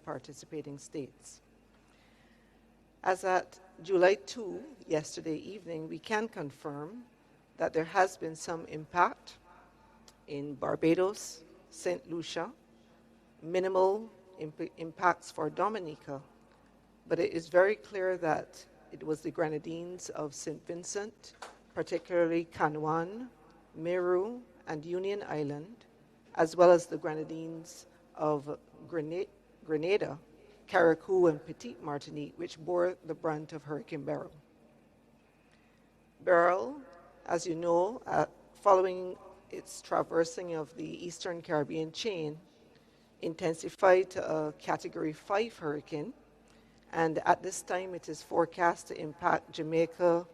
participating states. As at July 2, yesterday evening, we can confirm that there has been some impact in Barbados, St. Lucia, minimal impacts for Dominica, but it is very clear that it was the Grenadines of St. Vincent, particularly Canouan, Meru, and Union Island, as well as the Grenadines of Grenada, Carriacou, and Petite Martinique, which bore the brunt of Hurricane Beryl. Beryl, as you know, following its traversing of the Eastern Caribbean chain, intensified to a Category 5 hurricane, and at this time it is forecast to impact Jamaica.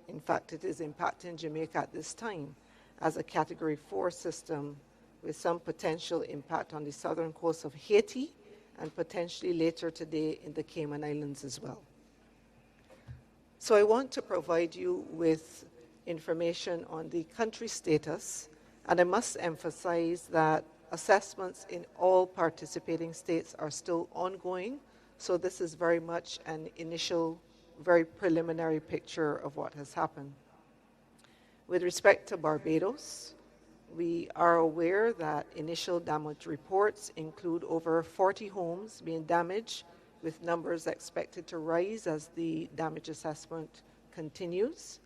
In fact, it is impacting Jamaica at this time as a Category 4 system with some potential impact on the southern coast of Haiti and potentially later today in the Cayman Islands as well. So I want to provide you with information on the country status, and I must emphasize that assessments in all participating states are still ongoing, so this is very much an initial, very preliminary picture of what has happened. With respect to Barbados, we are aware that initial damage reports include over 40 homes being damaged, with numbers expected to rise as the damage assessment continues.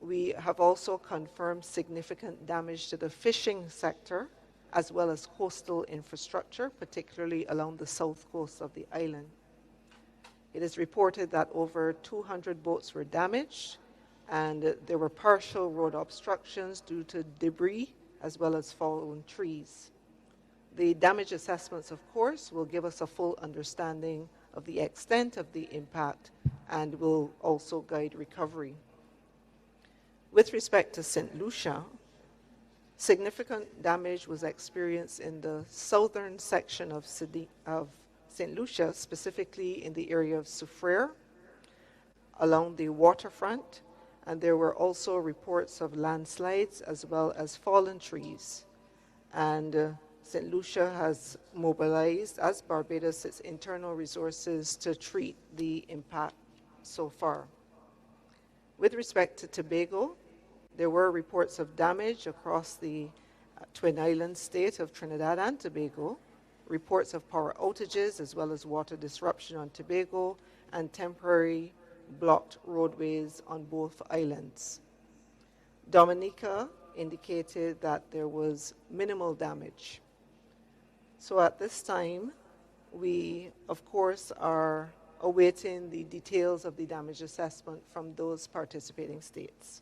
We have also confirmed significant damage to the fishing sector, as well as coastal infrastructure, particularly along the south coast of the island. It is reported that over 200 boats were damaged, and there were partial road obstructions due to debris as well as fallen trees. The damage assessments, of course, will give us a full understanding of the extent of the impact and will also guide recovery. With respect to St. Lucia, significant damage was experienced in the southern section of St. Lucia, specifically in the area of Soufriere, along the waterfront, and there were also reports of landslides as well as fallen trees. And St. Lucia has mobilized, as Barbados, its internal resources to treat the impact so far. With respect to Tobago, there were reports of damage across the Twin Island state of Trinidad and Tobago, reports of power outages as well as water disruption on Tobago, and temporary blocked roadways on both islands. Dominica indicated that there was minimal damage. So at this time, we, of course, are awaiting the details of the damage assessment from those participating states.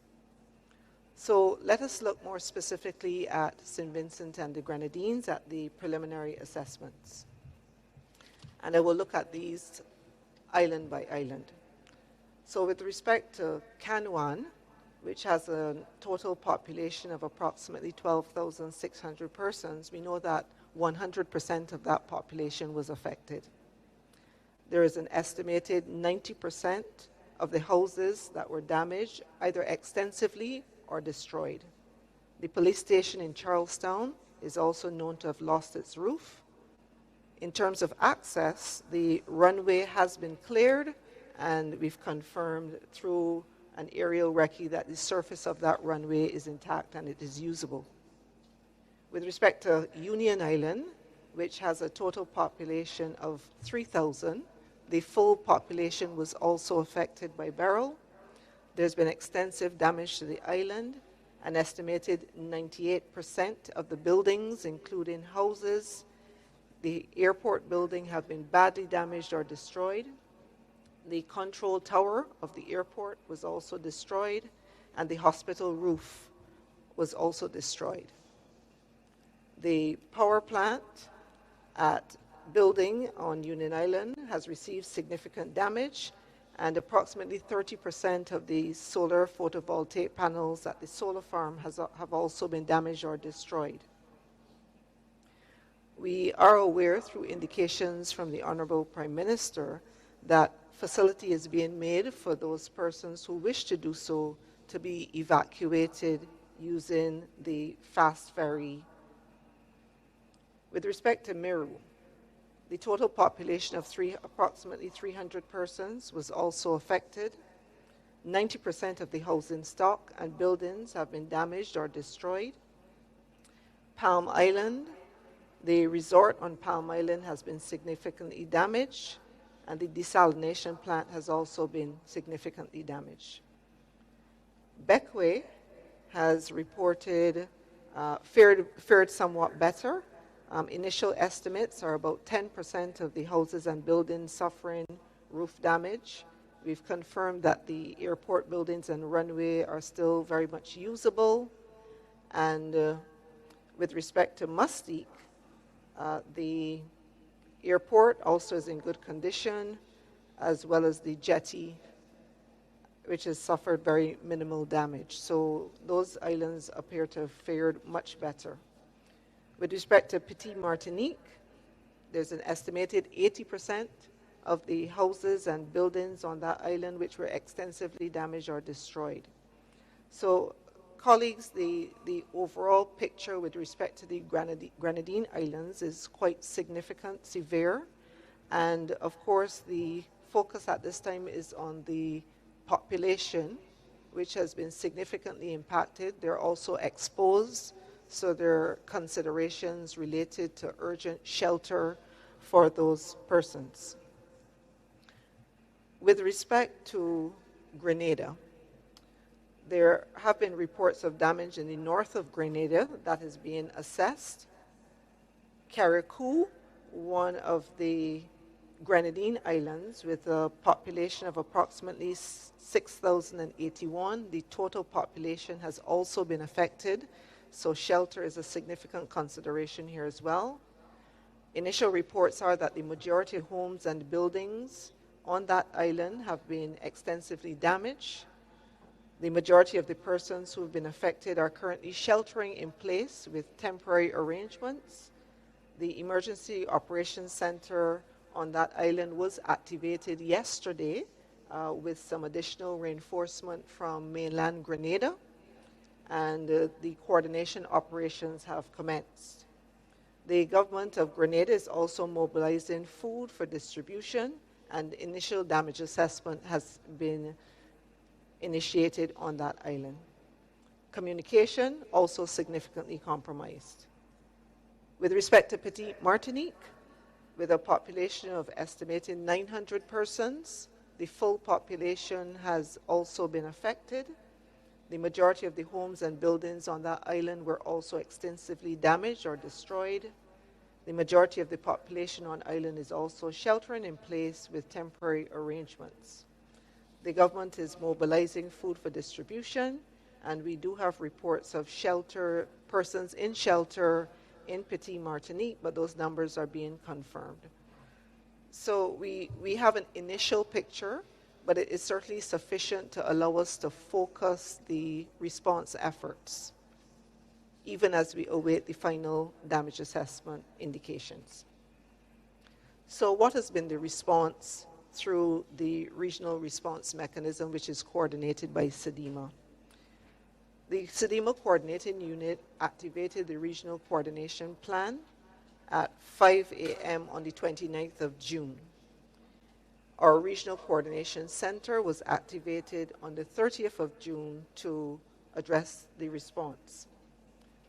So let us look more specifically at St. Vincent and the Grenadines at the preliminary assessments. And I will look at these island by island. So with respect to Canouan, which has a total population of approximately 12,600 persons, we know that 100% of that population was affected. There is an estimated 90% of the houses that were damaged, either extensively or destroyed. The police station in Charlestown is also known to have lost its roof. In terms of access, the runway has been cleared, and we've confirmed through an aerial recce that the surface of that runway is intact and it is usable. With respect to Union Island, which has a total population of 3,000, the full population was also affected by Beryl. There's been extensive damage to the island. An estimated 98% of the buildings, including houses, the airport building, have been badly damaged or destroyed. The control tower of the airport was also destroyed, and the hospital roof was also destroyed. The power plant at building on Union Island has received significant damage, and approximately 30% of the solar photovoltaic panels at the solar farm have also been damaged or destroyed. We are aware through indications from the Honorable Prime Minister that facility is being made for those persons who wish to do so to be evacuated using the fast ferry. With respect to Meru, The total population of approximately 300 persons was also affected. 90% of the housing stock and buildings have been damaged or destroyed. Palm Island, the resort on Palm Island has been significantly damaged, and the desalination plant has also been significantly damaged. Beckway has reported fared somewhat better. Initial estimates are about 10% of the houses and buildings suffering roof damage. We've confirmed that the airport buildings and runway are still very much usable. And with respect to Mustique, the airport also is in good condition, as well as the jetty, which has suffered very minimal damage. So those islands appear to have fared much better. With respect to Petite Martinique, there's an estimated 80% of the houses and buildings on that island which were extensively damaged or destroyed. So, colleagues, the overall picture with respect to the Grenadine Islands is quite significant, severe, and of course the focus at this time is on the population, which has been significantly impacted. They're also exposed, so there are considerations related to urgent shelter for those persons. With respect to Grenada, there have been reports of damage in the north of Grenada that is being assessed. Carriacou, one of the Grenadine Islands with a population of approximately 6,081, the total population has also been affected, so shelter is a significant consideration here as well. Initial reports are that the majority of homes and buildings on that island have been extensively damaged. The majority of the persons who have been affected are currently sheltering in place with temporary arrangements. The Emergency Operations Center on that island was activated yesterday with some additional reinforcement from mainland Grenada, and the coordination operations have commenced. The government of Grenada is also mobilizing food for distribution, and initial damage assessment has been initiated on that island. Communication also significantly compromised. With respect to Petite Martinique, with a population of estimated 900 persons, the full population has also been affected. The majority of the homes and buildings on that island were also extensively damaged or destroyed. The majority of the population on island is also sheltering in place with temporary arrangements. The government is mobilizing food for distribution, and we do have reports of persons in shelter in Petite Martinique, but those numbers are being confirmed. So we have an initial picture, but it is certainly sufficient to allow us to focus the response efforts, even as we await the final damage assessment indications. So what has been the response through the regional response mechanism, which is coordinated by CDEMA? The CDEMA coordinating unit activated the regional coordination plan at 5 a.m. on the 29th of June. Our regional coordination center was activated on the 30th of June to address the response.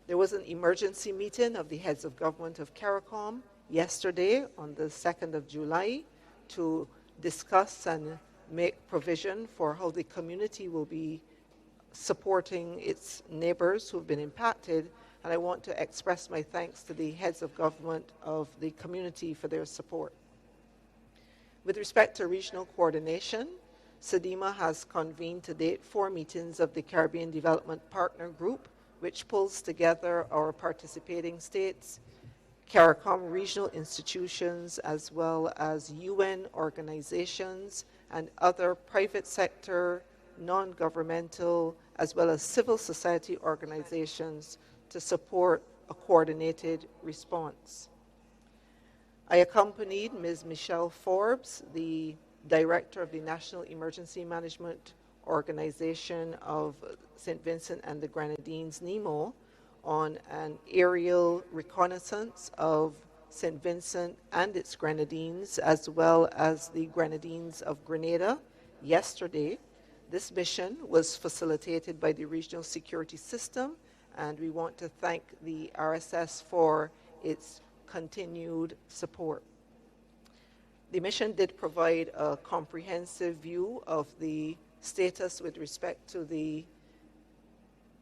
There was an emergency meeting of the heads of government of CARICOM yesterday on the 2nd of July to discuss and make provision for how the community will be supporting its neighbors who have been impacted, and I want to express my thanks to the heads of government of the community for their support. With respect to regional coordination, CDEMA has convened to date 4 meetings of the Caribbean Development Partner Group, which pulls together our participating states, CARICOM regional institutions, as well as UN organizations and other private sector, non-governmental, as well as civil society organizations to support a coordinated response. I accompanied Ms. Michelle Forbes, the Director of the National Emergency Management Organization of St. Vincent and the Grenadines, NEMO, on an aerial reconnaissance of St. Vincent and its Grenadines, as well as the Grenadines of Grenada yesterday. This mission was facilitated by the Regional Security System, and we want to thank the RSS for its continued support. The mission did provide a comprehensive view of the status with respect to the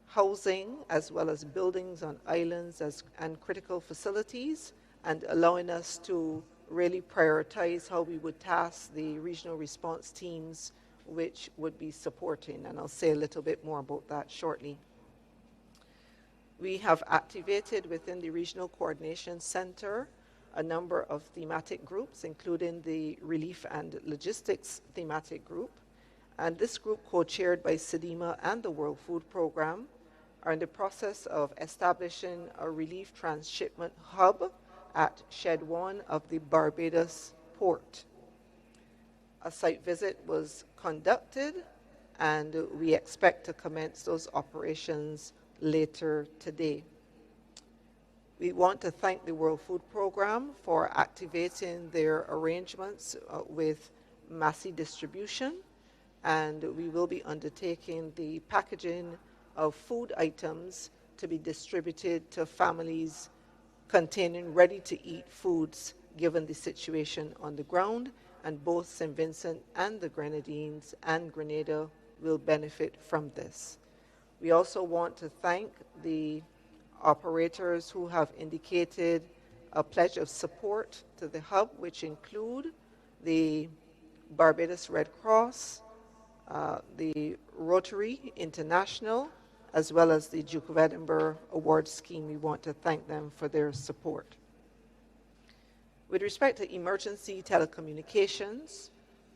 housing as well as buildings on islands and critical facilities, and allowing us to really prioritize how we would task the regional response teams which would be supporting, and I'll say a little bit more about that shortly. We have activated within the Regional Coordination Center a number of thematic groups, including the Relief and Logistics thematic group, and this group, co-chaired by CDEMA and the World Food Programme, are in the process of establishing a relief transshipment hub at Shed 1 of the Barbados port. A site visit was conducted, and we expect to commence those operations later today. We want to thank the World Food Programme for activating their arrangements with Massey Distribution, and we will be undertaking the packaging of food items to be distributed to families containing ready-to-eat foods given the situation on the ground, and both St. Vincent and the Grenadines and Grenada will benefit from this. We also want to thank the operators who have indicated a pledge of support to the hub, which include the Barbados Red Cross, the Rotary International, as well as the Duke of Edinburgh Award Scheme. We want to thank them for their support. With respect to emergency telecommunications,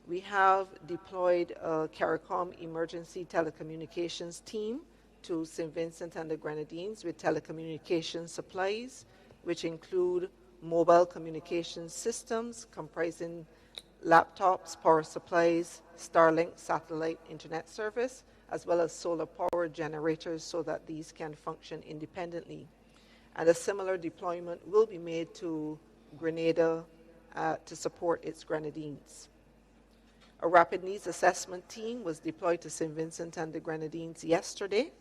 we have deployed a CARICOM emergency telecommunications team to St. Vincent and the Grenadines with telecommunications supplies, which include mobile communication systems comprising laptops, power supplies, Starlink satellite internet service, as well as solar power generators so that these can function independently. And a similar deployment will be made to Grenada to support its Grenadines. A rapid needs assessment team was deployed to St. Vincent and the Grenadines yesterday,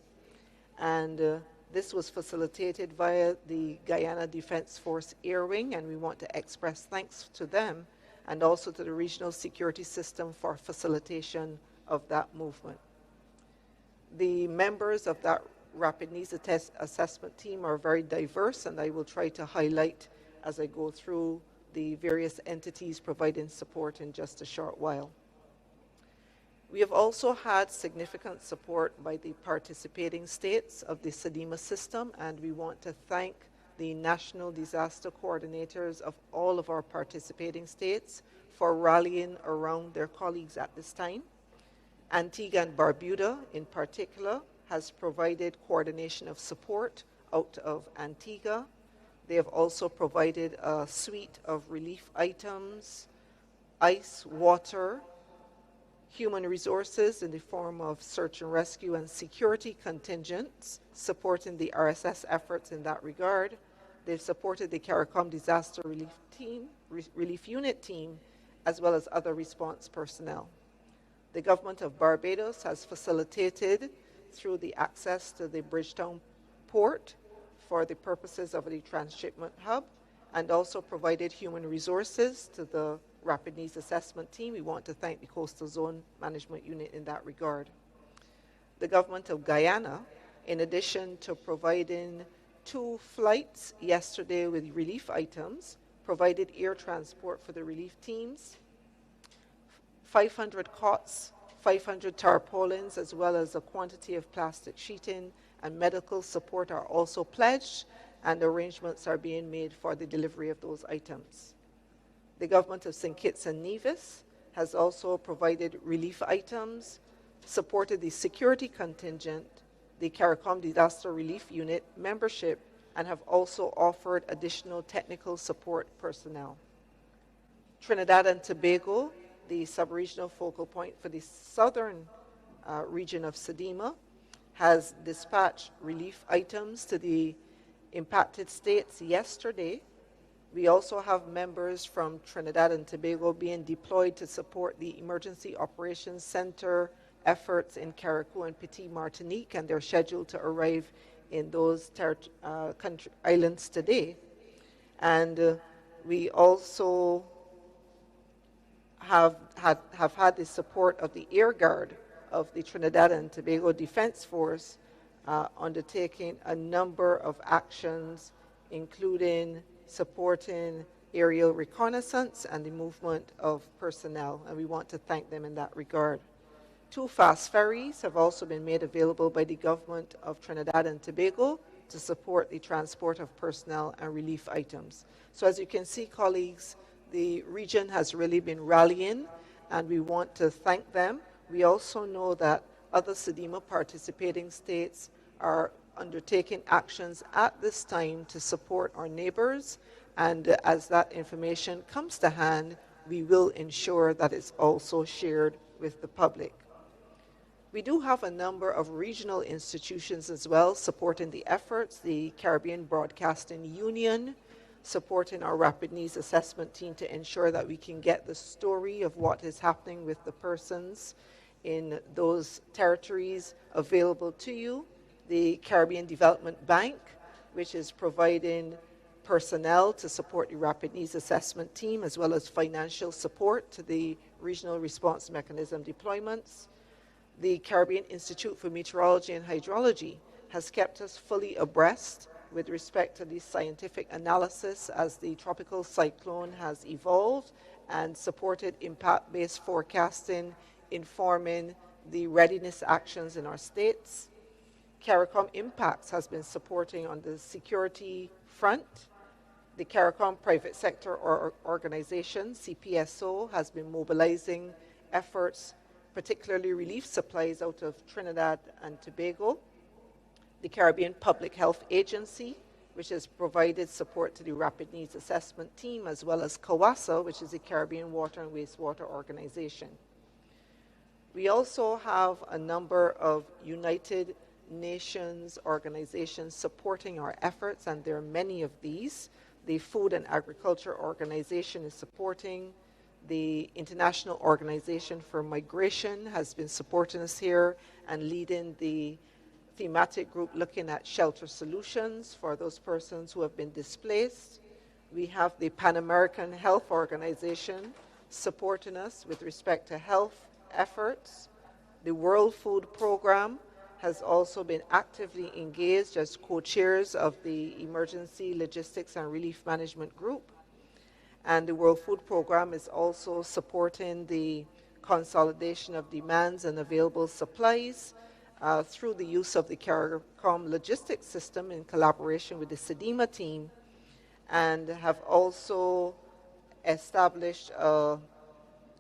and this was facilitated via the Guyana Defense Force Air Wing, and we want to express thanks to them and also to the Regional Security System for facilitation of that movement. The members of that rapid needs assessment team are very diverse, and I will try to highlight as I go through the various entities providing support in just a short while. We have also had significant support by the participating states of the CDEMA system, and we want to thank the national disaster coordinators of all of our participating states for rallying around their colleagues at this time. Antigua and Barbuda, in particular, has provided coordination of support out of Antigua. They have also provided a suite of relief items, ice, water, human resources in the form of search and rescue and security contingents, supporting the RSS efforts in that regard. They've supported the CARICOM disaster relief unit team, as well as other response personnel. The government of Barbados has facilitated through the access to the Bridgetown port for the purposes of the transshipment hub, and also provided human resources to the Rapid Needs Assessment Team. We want to thank the Coastal Zone Management Unit in that regard. The government of Guyana, in addition to providing 2 flights yesterday with relief items, provided air transport for the relief teams, 500 cots, 500 tarpaulins, as well as a quantity of plastic sheeting and medical support are also pledged, and arrangements are being made for the delivery of those items. The government of St. Kitts and Nevis has also provided relief items, supported the security contingent, the CARICOM Disaster Relief Unit membership, and have also offered additional technical support personnel. Trinidad and Tobago, the sub-regional focal point for the southern region of CDEMA, has dispatched relief items to the impacted states yesterday We also have members from Trinidad and Tobago being deployed to support the Emergency Operations Center efforts in Carriacou and Petit Martinique, and they're scheduled to arrive in those islands today. And we also have had the support of the Air Guard of the Trinidad and Tobago Defense Force undertaking a number of actions, including supporting aerial reconnaissance and the movement of personnel, and we want to thank them in that regard. 2 fast ferries have also been made available by the government of Trinidad and Tobago to support the transport of personnel and relief items. So as you can see, colleagues, the region has really been rallying, and we want to thank them. We also know that other CDEMA participating states are undertaking actions at this time to support our neighbors, and as that information comes to hand, we will ensure that it's also shared with the public. We do have a number of regional institutions as well supporting the efforts. The Caribbean Broadcasting Union supporting our rapid needs assessment team to ensure that we can get the story of what is happening with the persons in those territories available to you. The Caribbean Development Bank, which is providing personnel to support the rapid needs assessment team, as well as financial support to the regional response mechanism deployments. The Caribbean Institute for Meteorology and Hydrology has kept us fully abreast with respect to the scientific analysis as the tropical cyclone has evolved, and supported impact-based forecasting, informing the readiness actions in our states. CARICOM Impacts has been supporting on the security front. The CARICOM Private Sector Organization, CPSO, has been mobilizing efforts, particularly relief supplies out of Trinidad and Tobago. The Caribbean Public Health Agency, which has provided support to the Rapid Needs Assessment Team, as well as COWASA, which is the Caribbean Water and Wastewater Organization. We also have a number of United Nations organizations supporting our efforts, and there are many of these. The Food and Agriculture Organization is supporting. The International Organization for Migration has been supporting us here and leading the thematic group looking at shelter solutions for those persons who have been displaced. We have the Pan American Health Organization supporting us with respect to health efforts. The World Food Program has also been actively engaged as co-chairs of the Emergency Logistics and Relief Management Group. And the World Food Program is also supporting the consolidation of demands and available supplies through the use of the CARICOM logistics system in collaboration with the CDEMA team, and have also established a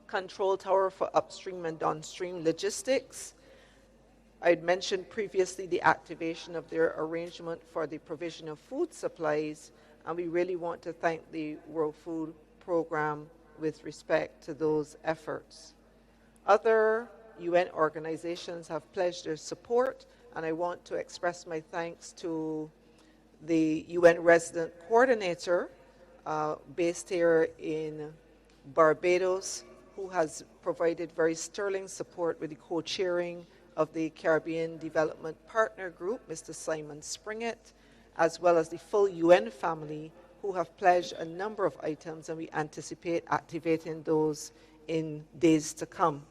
control tower for upstream and downstream logistics. I'd mentioned previously the activation of their arrangement for the provision of food supplies, and we really want to thank the World Food Program with respect to those efforts. Other UN organizations have pledged their support, and I want to express my thanks to the UN Resident Coordinator based here in Barbados, who has provided very sterling support with the co-chairing of the Caribbean Development Partner Group, Mr. Simon Springett, as well as the full UN family, who have pledged a number of items, and we anticipate activating those in days to come.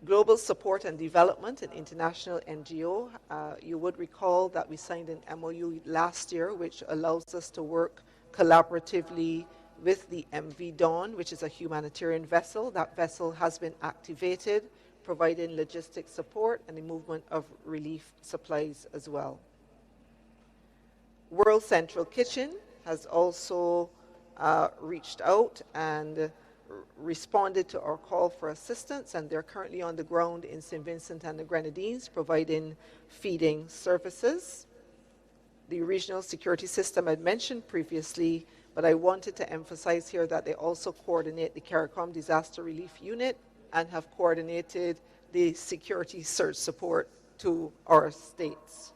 Global Support and Development, an international NGO, you would recall that we signed an MOU last year which allows us to work collaboratively with the MV Dawn, which is a humanitarian vessel. That vessel has been activated, providing logistic support and the movement of relief supplies as well. World Central Kitchen has also reached out and responded to our call for assistance, and they're currently on the ground in St. Vincent and the Grenadines providing feeding services. The regional security system I'd mentioned previously, but I wanted to emphasize here that they also coordinate the CARICOM Disaster Relief Unit and have coordinated the security search support to our states.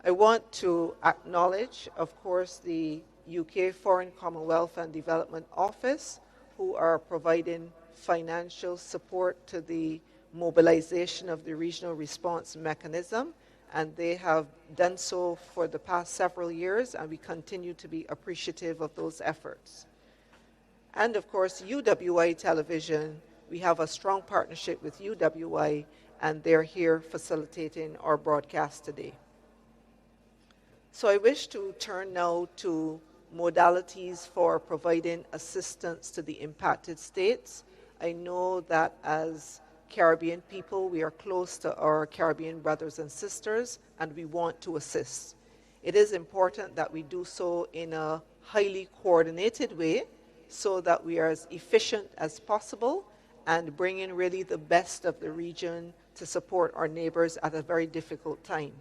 I want to acknowledge, of course, the UK Foreign Commonwealth and Development Office, who are providing financial support to the mobilization of the regional response mechanism, and they have done so for the past several years, and we continue to be appreciative of those efforts. And of course, UWI Television, we have a strong partnership with UWI, and they're here facilitating our broadcast today. So I wish to turn now to modalities for providing assistance to the impacted states. I know that as Caribbean people, we are close to our Caribbean brothers and sisters, and we want to assist. It is important that we do so in a highly coordinated way so that we are as efficient as possible and bring in really the best of the region to support our neighbors at a very difficult time.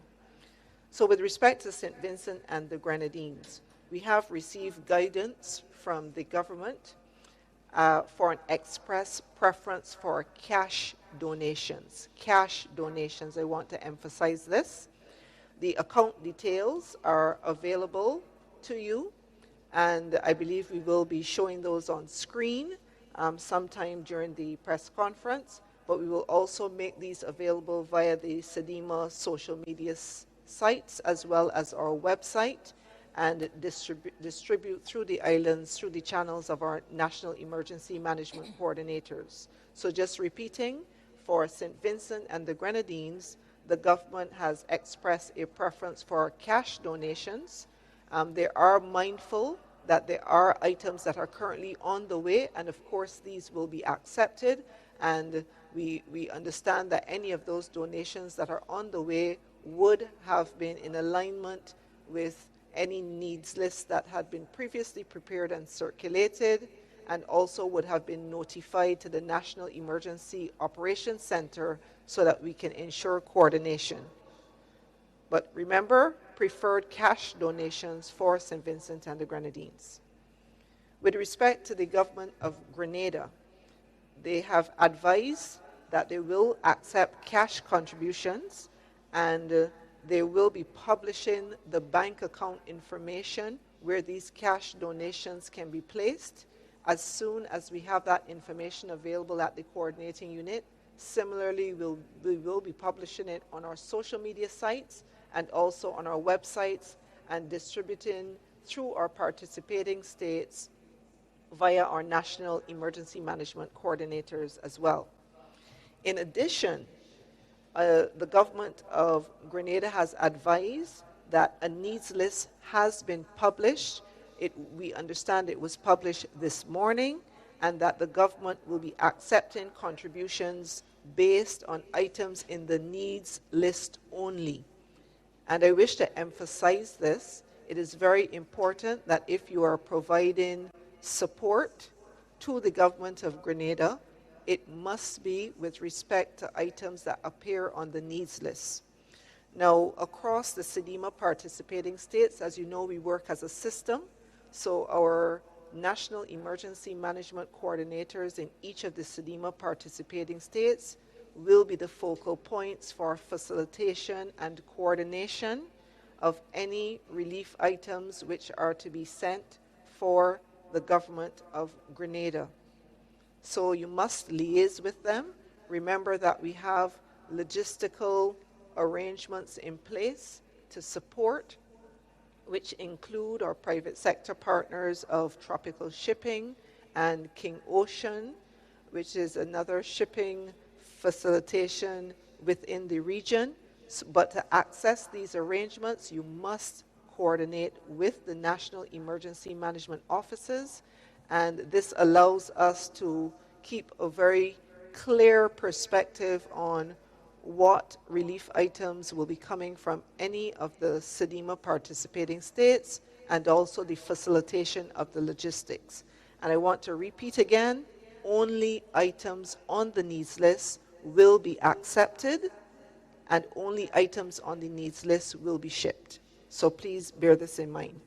So with respect to St. Vincent and the Grenadines, we have received guidance from the government for an express preference for cash donations. Cash donations, I want to emphasize this. The account details are available to you, and I believe we will be showing those on screen sometime during the press conference, but we will also make these available via the CDEMA social media sites as well as our website, and distribute through the islands, through the channels of our National Emergency Management Coordinators. So just repeating, for St. Vincent and the Grenadines, the government has expressed a preference for cash donations. They are mindful that there are items that are currently on the way, and of course these will be accepted, and we understand that any of those donations that are on the way would have been in alignment with any needs list that had been previously prepared and circulated, and also would have been notified to the National Emergency Operations Center so that we can ensure coordination. But remember, preferred cash donations for St. Vincent and the Grenadines. With respect to the government of Grenada, they have advised that they will accept cash contributions, and they will be publishing the bank account information where these cash donations can be placed as soon as we have that information available at the coordinating unit. Similarly, we will be publishing it on our social media sites and also on our websites, and distributing through our participating states via our National Emergency Management Coordinators as well. In addition, the government of Grenada has advised that a needs list has been published. We understand it was published this morning, and that the government will be accepting contributions based on items in the needs list only. And I wish to emphasize this. It is very important that if you are providing support to the government of Grenada, it must be with respect to items that appear on the needs list. Now, across the CDEMA participating states, as you know, we work as a system. So our National Emergency Management Coordinators in each of the CDEMA participating states will be the focal points for facilitation and coordination of any relief items which are to be sent for the government of Grenada. So you must liaise with them. Remember that we have logistical arrangements in place to support, which include our private sector partners of Tropical Shipping and King Ocean, which is another shipping facilitation within the region. But to access these arrangements, you must coordinate with the National Emergency Management Offices, and this allows us to keep a very clear perspective on what relief items will be coming from any of the CDEMA participating states, and also the facilitation of the logistics. And I want to repeat again, only items on the needs list will be accepted, and only items on the needs list will be shipped. So please bear this in mind.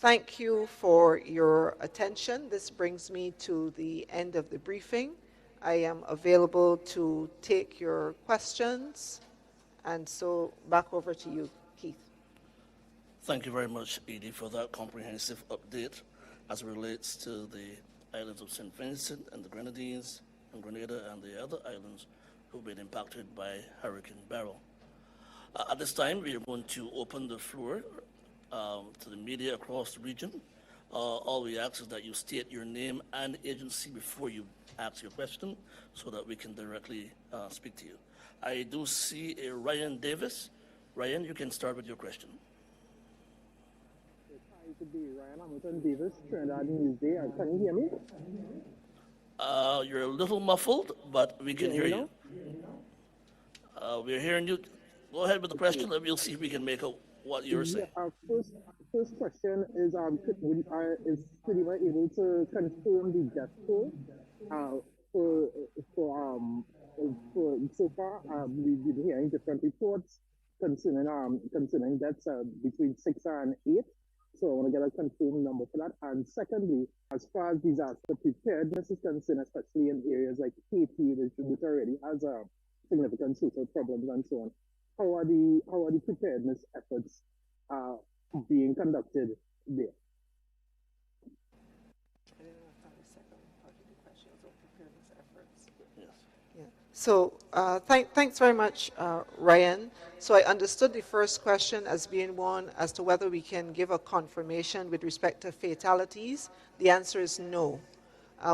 Thank you for your attention. This brings me to the end of the briefing. I am available to take your questions, and so back over to you, Keith. Thank you very much, Edie, for that comprehensive update as it relates to the islands of St. Vincent and the Grenadines and Grenada and the other islands who've been impacted by Hurricane Beryl. At this time, we are going to open the floor to the media across the region. All we ask is that you state your name and agency before you ask your question so that we can directly speak to you. I do see a Ryan Davis. Ryan, you can start with your question. Hi, good day, Ryan Hamilton Davis, Trinidad Newsday. Can you hear me? You're a little muffled, but we can hear you. We're hearing you. Go ahead with the question, and we'll see if we can make out what you're saying. Our first question is, is CDEMA able to confirm the death toll for so far? We've been hearing different reports concerning deaths between 6 and 8. So I want to get a confirmed number for that. And secondly, as far as disaster preparedness is concerned, especially in areas like Haiti, which already has significant social problems and so on, how are the preparedness efforts being conducted there? So thanks very much, Ryan. So I understood the first question as being one as to whether we can give a confirmation with respect to fatalities. The answer is no.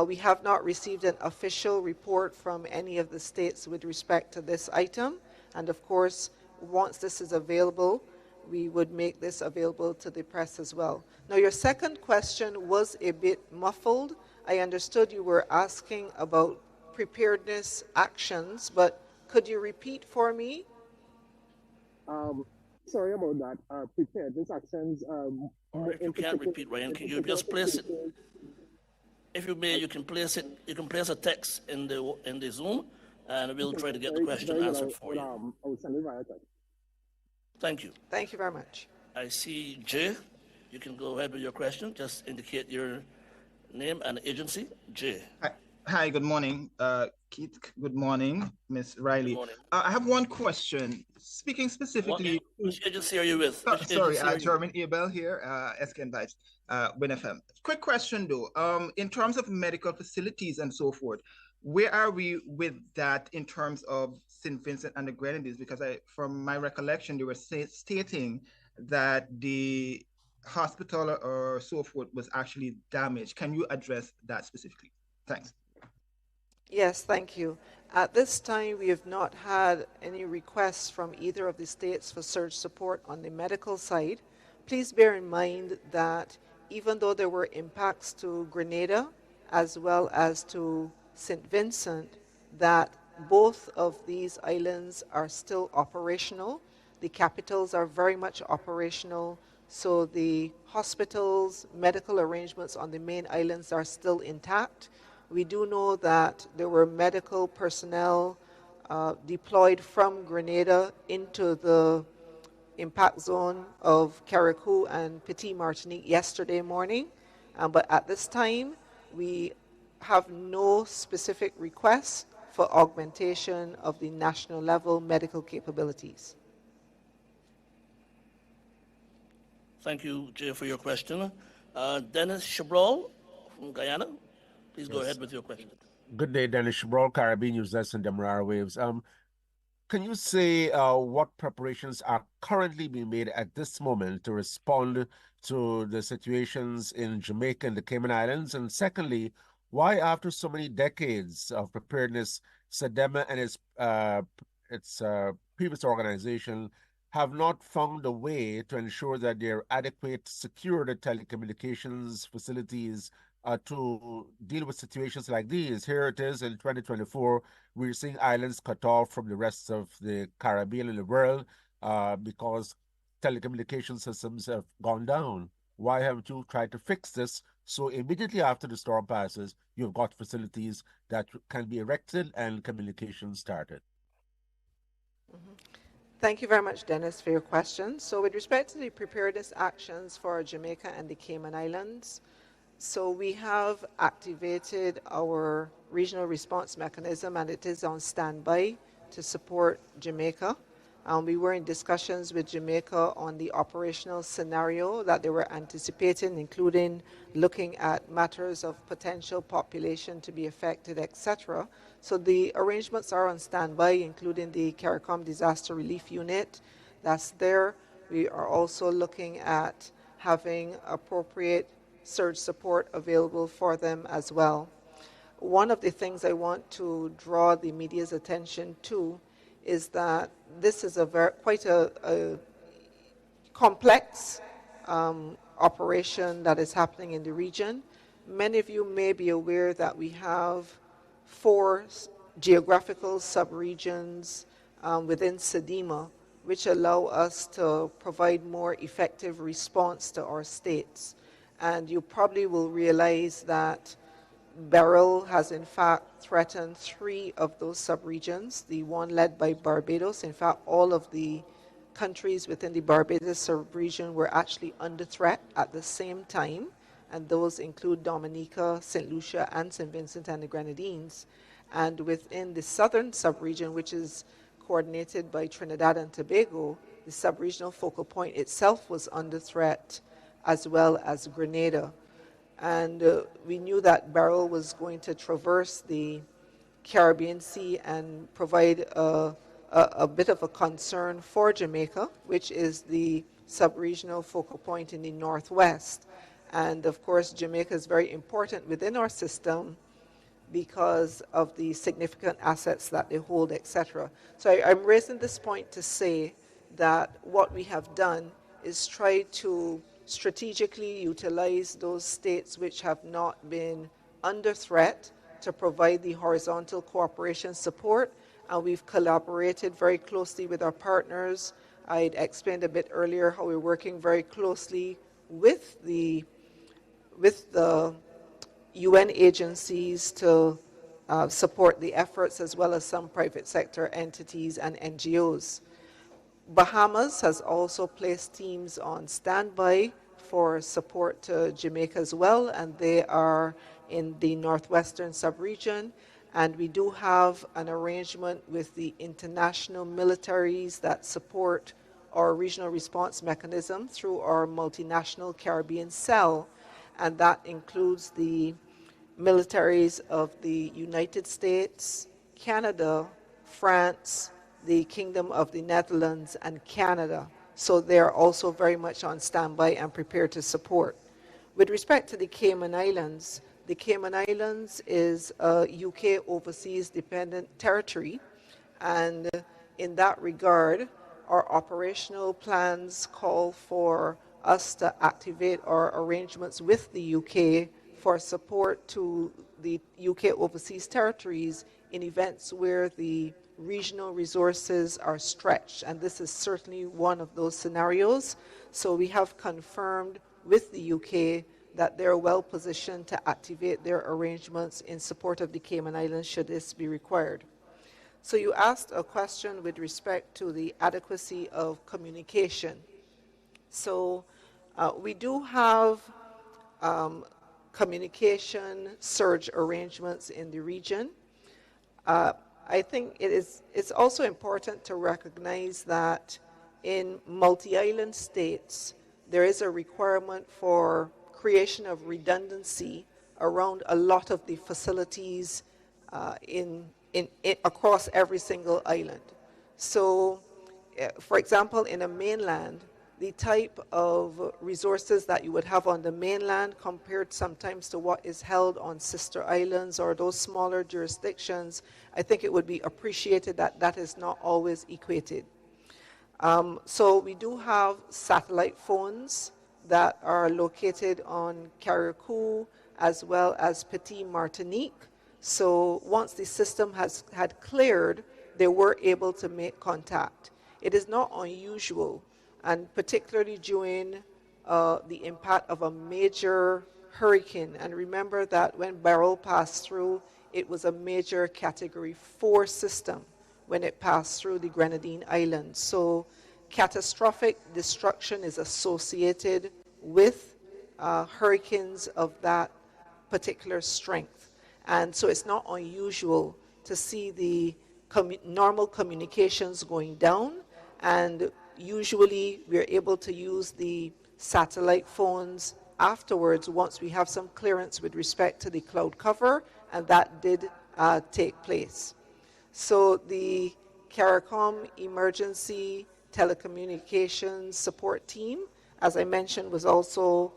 We have not received an official report from any of the states with respect to this item. And of course, once this is available, we would make this available to the press as well. Now, your second question was a bit muffled. I understood you were asking about preparedness actions, but could you repeat for me? Sorry about that. Preparedness actions. If you can't repeat, Ryan, can you just place it? If you may, you can place it. You can place a text in the Zoom, and we'll try to get the question answered for you. I will send it via text. Thank you. Thank you very much. I see Jay. You can go ahead with your question. Just indicate your name and agency. Jay. Hi, good morning, Keith. Good morning, Ms. Riley. Good morning. I have one question. Speaking specifically... Which agency are you with? Sorry, German Abel here, SKN Vibes, WinFM. Quick question though. In terms of medical facilities and so forth, where are we with that in terms of St. Vincent and the Grenadines? Because from my recollection, they were stating that the hospital or so forth was actually damaged. Can you address that specifically? Thanks. Yes, thank you. At this time, we have not had any requests from either of the states for surge support on the medical side. Please bear in mind that even though there were impacts to Grenada as well as to St. Vincent, that both of these islands are still operational. The capitals are very much operational, so the hospitals, medical arrangements on the main islands are still intact. We do know that there were medical personnel deployed from Grenada into the impact zone of Carriacou and Petit Martinique yesterday morning. But at this time, we have no specific requests for augmentation of the national level medical capabilities. Thank you, Jay, for your question. Dennis Chabral from Guyana. Please go ahead with your question. Good day, Dennis Chabral, Caribbean News Desk and Demerara Waves. Can you say what preparations are currently being made at this moment to respond to the situations in Jamaica and the Cayman Islands? And secondly, why after so many decades of preparedness, CDEMA and its previous organization have not found a way to ensure that there are adequate, secure telecommunications facilities to deal with situations like these? Here it is in 2024, we're seeing islands cut off from the rest of the Caribbean and the world because telecommunication systems have gone down. Why haven't you tried to fix this so immediately after the storm passes, you've got facilities that can be erected and communication started? Thank you very much, Dennis, for your question. So with respect to the preparedness actions for Jamaica and the Cayman Islands, so we have activated our regional response mechanism, and it is on standby to support Jamaica. We were in discussions with Jamaica on the operational scenario that they were anticipating, including looking at matters of potential population to be affected, etc. So the arrangements are on standby, including the CARICOM Disaster Relief Unit that's there. We are also looking at having appropriate surge support available for them as well. One of the things I want to draw the media's attention to is that this is quite a complex operation that is happening in the region. Many of you may be aware that we have 4 geographical subregions within CDEMA, which allow us to provide more effective response to our states. And you probably will realize that Beryl has in fact threatened 3 of those subregions, the one led by Barbados. In fact, all of the countries within the Barbados subregion were actually under threat at the same time, and those include Dominica, St. Lucia, and St. Vincent and the Grenadines. And within the southern subregion, which is coordinated by Trinidad and Tobago, the subregional focal point itself was under threat, as well as Grenada. And we knew that Beryl was going to traverse the Caribbean Sea and provide a bit of a concern for Jamaica, which is the subregional focal point in the northwest. And of course, Jamaica is very important within our system because of the significant assets that they hold, etc. So I'm raising this point to say that what we have done is try to strategically utilize those states which have not been under threat to provide the horizontal cooperation support, and we've collaborated very closely with our partners. I'd explained a bit earlier how we're working very closely with the UN agencies to support the efforts, as well as some private sector entities and NGOs. Bahamas has also placed teams on standby for support to Jamaica as well, and they are in the northwestern subregion. And we do have an arrangement with the international militaries that support our regional response mechanism through our multinational Caribbean cell, and that includes the militaries of the United States, Canada, France, the Kingdom of the Netherlands, and Canada. So they're also very much on standby and prepared to support. With respect to the Cayman Islands is a UK overseas dependent territory, and in that regard, our operational plans call for us to activate our arrangements with the UK for support to the UK overseas territories in events where the regional resources are stretched, and this is certainly one of those scenarios. So we have confirmed with the UK that they're well positioned to activate their arrangements in support of the Cayman Islands should this be required. So you asked a question with respect to the adequacy of communication. So we do have communication surge arrangements in the region. I think it's also important to recognize that in multi-island states, there is a requirement for creation of redundancy around a lot of the facilities across every single island. So, for example, in a mainland, the type of resources that you would have on the mainland compared sometimes to what is held on sister islands or those smaller jurisdictions, I think it would be appreciated that that is not always equated. So we do have satellite phones that are located on Carriacou as well as Petit Martinique. So once the system had cleared, they were able to make contact. It is not unusual, and particularly during the impact of a major hurricane. And remember that when Beryl passed through, it was a major Category 4 system when it passed through the Grenadine Islands. So catastrophic destruction is associated with hurricanes of that particular strength. And so it's not unusual to see the normal communications going down, And usually we're able to use the satellite phones afterwards once we have some clearance with respect to the cloud cover, and that did take place. So the CARICOM Emergency Telecommunications Support Team, as I mentioned, was also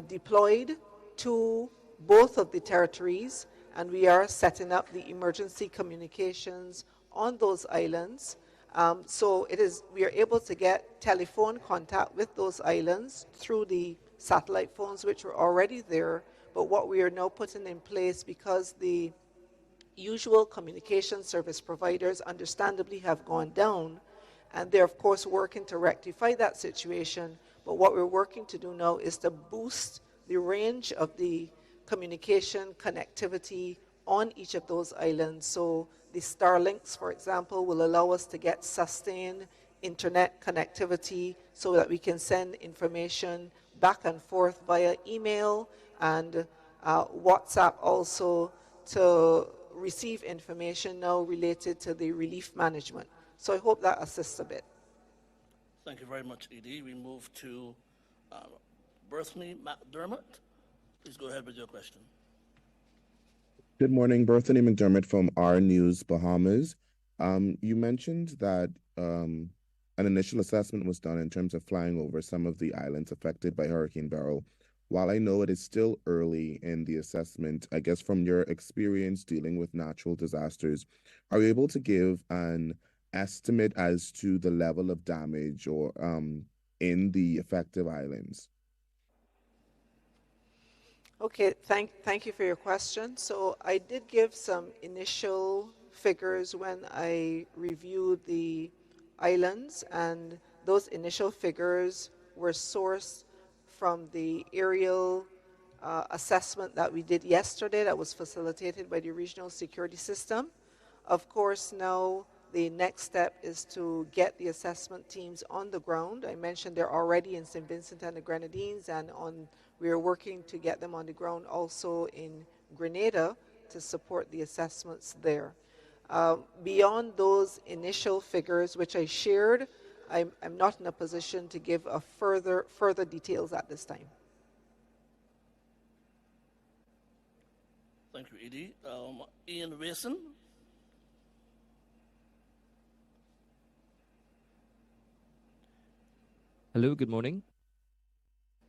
deployed to both of the territories, and we are setting up the emergency communications on those islands. So we are able to get telephone contact with those islands through the satellite phones which were already there, but what we are now putting in place, because the usual communication service providers understandably have gone down, and they're of course working to rectify that situation, but what we're working to do now is to boost the range of the communication connectivity on each of those islands. So the Starlinks, for example, will allow us to get sustained internet connectivity so that we can send information back and forth via email and WhatsApp also, to receive information now related to the relief management. So I hope that assists a bit. Thank you very much, Edie. We move to Berthany McDermott. Please go ahead with your question. Good morning, Berthany McDermott from R News Bahamas. You mentioned that an initial assessment was done in terms of flying over some of the islands affected by Hurricane Beryl. While I know it is still early in the assessment, I guess from your experience dealing with natural disasters, are you able to give an estimate as to the level of damage or in the affected islands? Okay, thank you for your question. So I did give some initial figures when I reviewed the islands, and those initial figures were sourced from the aerial assessment that we did yesterday that was facilitated by the Regional Security System. Of course, now the next step is to get the assessment teams on the ground. I mentioned they're already in St. Vincent and the Grenadines, and we are working to get them on the ground also in Grenada to support the assessments there. Beyond those initial figures, which I shared, I'm not in a position to give a further details at this time. Thank you, Edie. Ian Wilson. Hello, good morning.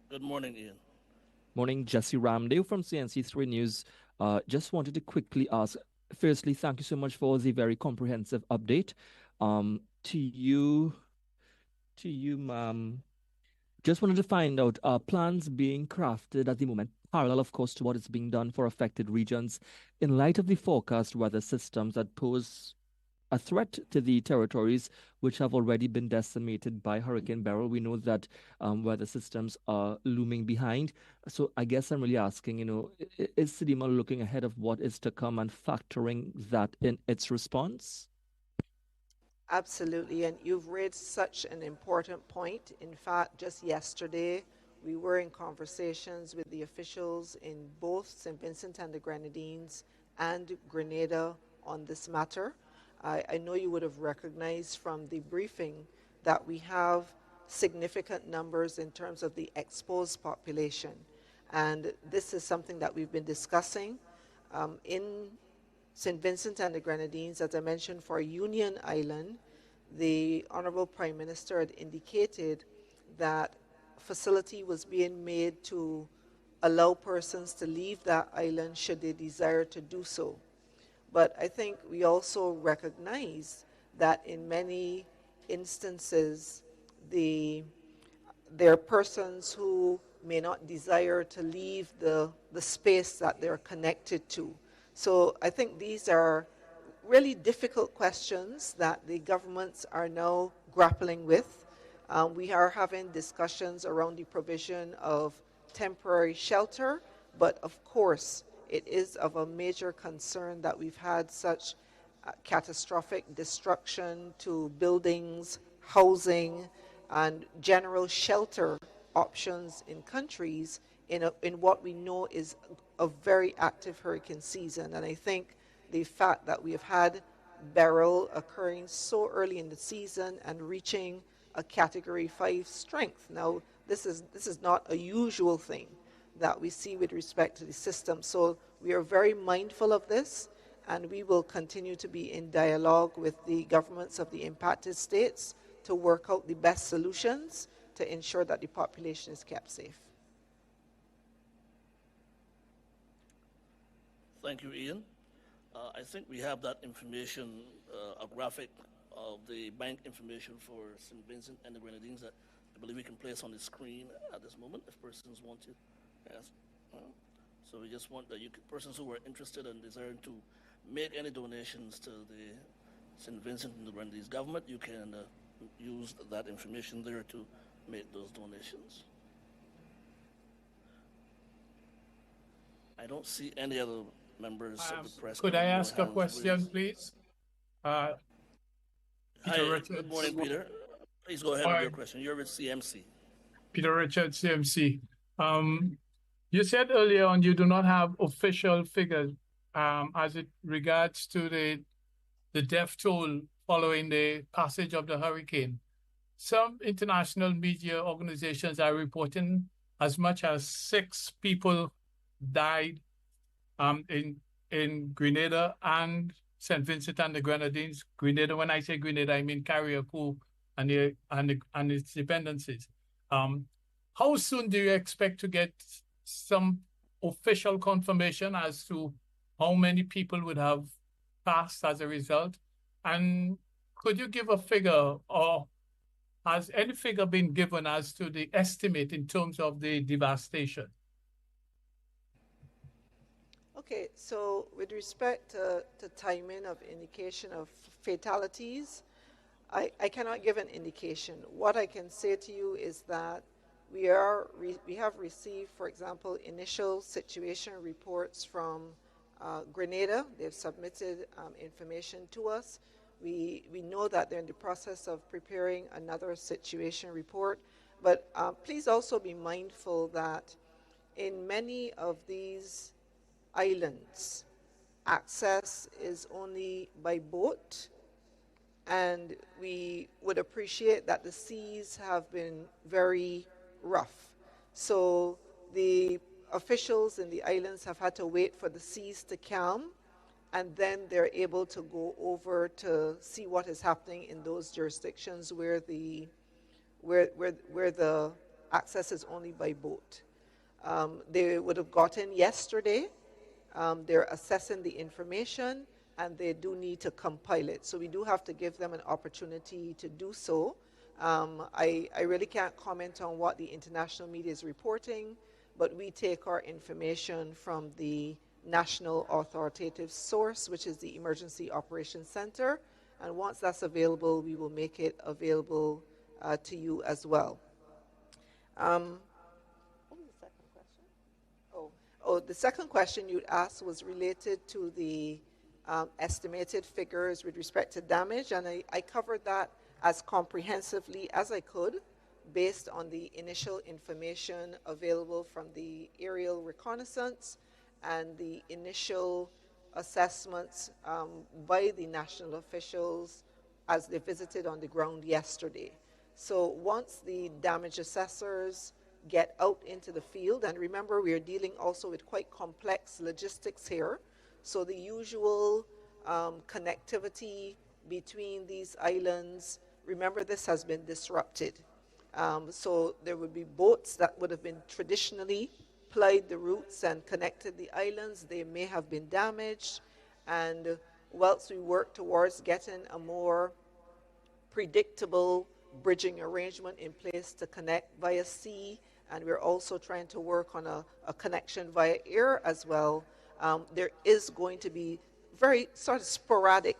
Good morning, Ian. Morning, Jesse Ramdale from CNC3 News. Just wanted to quickly ask, firstly, thank you so much for the very comprehensive update. To you, ma'am, just wanted to find out, are plans being crafted at the moment, parallel, of course, to what is being done for affected regions, in light of the forecast weather systems that pose a threat to the territories which have already been decimated by Hurricane Beryl? We know that weather systems are looming behind. So I guess I'm really asking, is CDEMA looking ahead of what is to come and factoring that in its response? Absolutely, and you've raised such an important point. In fact, just yesterday, we were in conversations with the officials in both St. Vincent and the Grenadines and Grenada on this matter. I know you would have recognized from the briefing that we have significant numbers in terms of the exposed population. And this is something that we've been discussing. In St. Vincent and the Grenadines, as I mentioned, for Union Island, the Honorable Prime Minister had indicated that a facility was being made to allow persons to leave that island should they desire to do so. But I think we also recognize that in many instances, there are persons who may not desire to leave the space that they're connected to. So I think these are really difficult questions that the governments are now grappling with. We are having discussions around the provision of temporary shelter, but of course, it is of a major concern that we've had such catastrophic destruction to buildings, housing, and general shelter options in countries in what we know is a very active hurricane season. And I think the fact that we have had Beryl occurring so early in the season and reaching a Category 5 strength. Now, this is not a usual thing that we see with respect to the system. So we are very mindful of this, and we will continue to be in dialogue with the governments of the impacted states to work out the best solutions to ensure that the population is kept safe. Thank you, Ian. I think we have that information, a graphic of the bank information for St. Vincent and the Grenadines that I believe we can place on the screen at this moment if persons want to. Yes. So we just want that persons who are interested and desiring to make any donations to the St. Vincent and the Grenadines government, you can use that information there to make those donations. I don't see any other members of the press. Could I ask a question, please? Peter Richards. Good morning, Peter. Please go ahead with your question. You're with CMC. Peter Richards, CMC. You said earlier on you do not have official figures as it regards to the death toll following the passage of the hurricane. Some international media organizations are reporting as much as 6 people died in Grenada and St. Vincent and the Grenadines. Grenada, when I say Grenada, I mean Carriacou and its dependencies. How soon do you expect to get some official confirmation as to how many people would have passed as a result? And could you give a figure, or has any figure been given as to the estimate in terms of the devastation? Okay, so with respect to timing of indication of fatalities, I cannot give an indication. What I can say to you is that we have received, for example, initial situation reports from Grenada. They've submitted information to us. We know that they're in the process of preparing another situation report. But please also be mindful that in many of these islands, access is only by boat, and we would appreciate that the seas have been very rough. So the officials in the islands have had to wait for the seas to calm, and then they're able to go over to see what is happening in those jurisdictions where the access is only by boat. They would have gotten yesterday. They're assessing the information, and they do need to compile it. So we do have to give them an opportunity to do so. I really can't comment on what the international media is reporting, but we take our information from the national authoritative source, which is the Emergency Operations Center. And once that's available, we will make it available to you as well. What was the second question? Oh, the second question you asked was related to the estimated figures with respect to damage, and I covered that as comprehensively as I could based on the initial information available from the aerial reconnaissance and the initial assessments by the national officials as they visited on the ground yesterday. So once the damage assessors get out into the field, and remember we are dealing also with quite complex logistics here, so the usual connectivity between these islands, remember this has been disrupted. So there would be boats that would have been traditionally plied the routes and connected the islands. They may have been damaged, and whilst we work towards getting a more predictable bridging arrangement in place to connect via sea, and we're also trying to work on a connection via air as well, there is going to be very sort of sporadic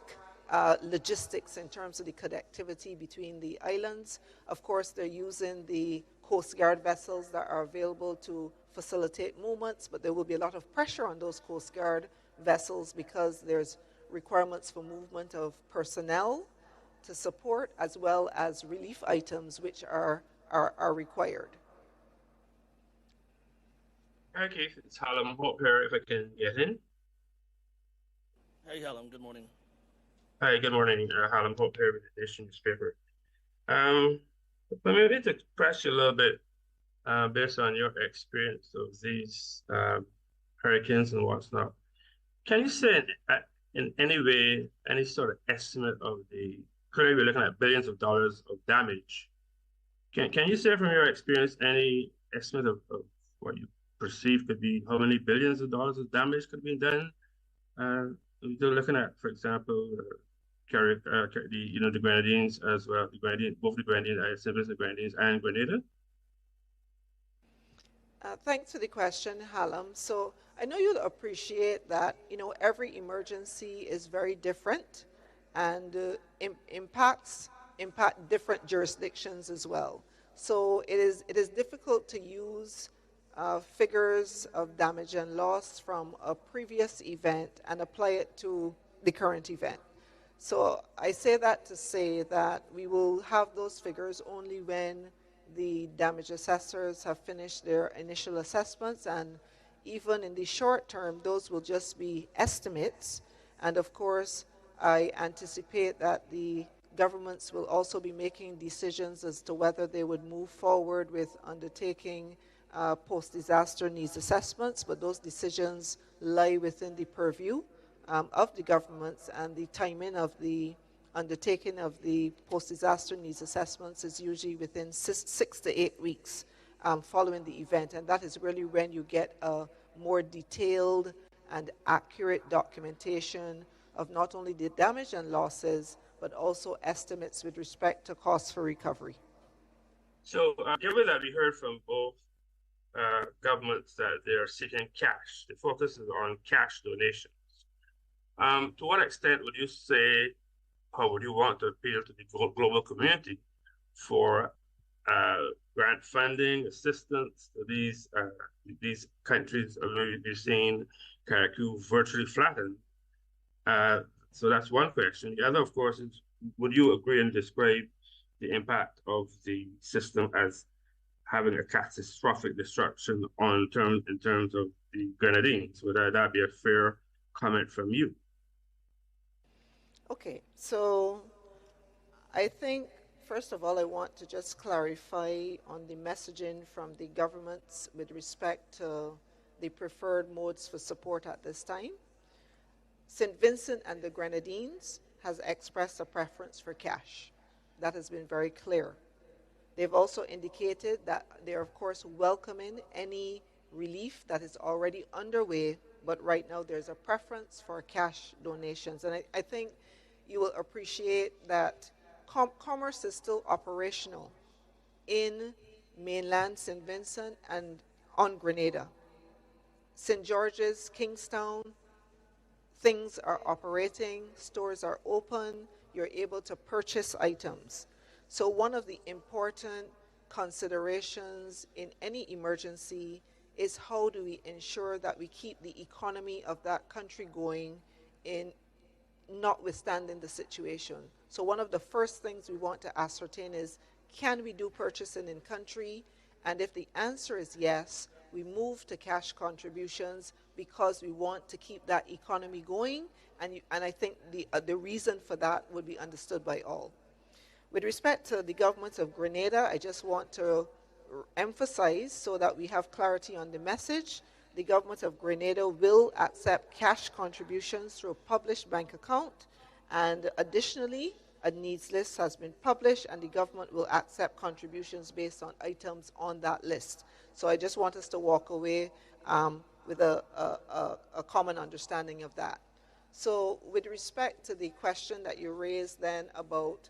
logistics in terms of the connectivity between the islands. Of course, they're using the Coast Guard vessels that are available to facilitate movements, but there will be a lot of pressure on those Coast Guard vessels because there's requirements for movement of personnel to support as well as relief items which are required. Okay, it's Hallam Hope here if I can get in. Hey, Hallam, good morning. Hi, good morning. Harlem Hope here with the Nation newspaper. But maybe to press you a little bit, based on your experience of these hurricanes and what's not, can you say in any way, any sort of estimate of the, clearly we're looking at billions of dollars of damage. Can you say from your experience any estimate of what you perceive could be, how many billions of dollars of damage could be done? They're looking at, for example, the Grenadines as well, both the Grenadines, the Grenadines and Grenada. Thanks for the question, Hallam. So I know you'll appreciate that, every emergency is very different and impact different jurisdictions as well. So it is difficult to use figures of damage and loss from a previous event and apply it to the current event. So I say that to say that we will have those figures only when the damage assessors have finished their initial assessments, and even in the short term, those will just be estimates. And of course, I anticipate that the governments will also be making decisions as to whether they would move forward with undertaking post-disaster needs assessments, but those decisions lie within the purview of the governments, and the timing of the undertaking of the post-disaster needs assessments is usually within 6 to 8 weeks following the event, and that is really when you get a more detailed and accurate documentation of not only the damage and losses, but also estimates with respect to costs for recovery. So given that we heard from both governments that they are seeking cash, the focus is on cash donations. To what extent would you say, how would you want to appeal to the global community for grant funding, assistance to these countries? We've seen Caracou virtually flattened. So that's one question. The other, of course, is would you agree and describe the impact of the system as having a catastrophic destruction in terms of the Grenadines? Would that be a fair comment from you? Okay, so I think, first of all, I want to just clarify on the messaging from the governments with respect to the preferred modes for support at this time. St. Vincent and the Grenadines has expressed a preference for cash. That has been very clear. They've also indicated that they're, of course, welcoming any relief that is already underway, but right now there's a preference for cash donations. And I think you will appreciate that commerce is still operational in mainland St. Vincent and on Grenada. St. George's, Kingstown, things are operating, stores are open, you're able to purchase items. So one of the important considerations in any emergency is how do we ensure that we keep the economy of that country going in notwithstanding the situation. So one of the first things we want to ascertain is, can we do purchasing in country? And if the answer is yes, we move to cash contributions because we want to keep that economy going, and I think the reason for that would be understood by all. With respect to the government of Grenada, I just want to emphasize so that we have clarity on the message. The government of Grenada will accept cash contributions through a published bank account, and additionally, a needs list has been published, and the government will accept contributions based on items on that list. So I just want us to walk away with a common understanding of that. So with respect to the question that you raised then about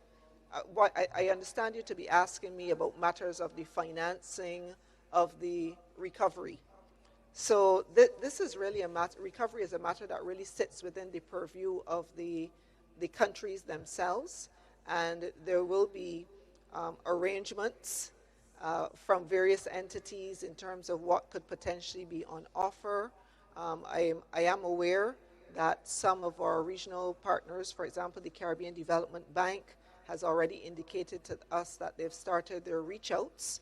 what I understand you to be asking me about matters of the financing of the recovery. So this is really a matter, recovery is a matter that really sits within the purview of the countries themselves, and there will be arrangements from various entities in terms of what could potentially be on offer. I am aware that some of our regional partners, for example, the Caribbean Development Bank, has already indicated to us that they've started their reach outs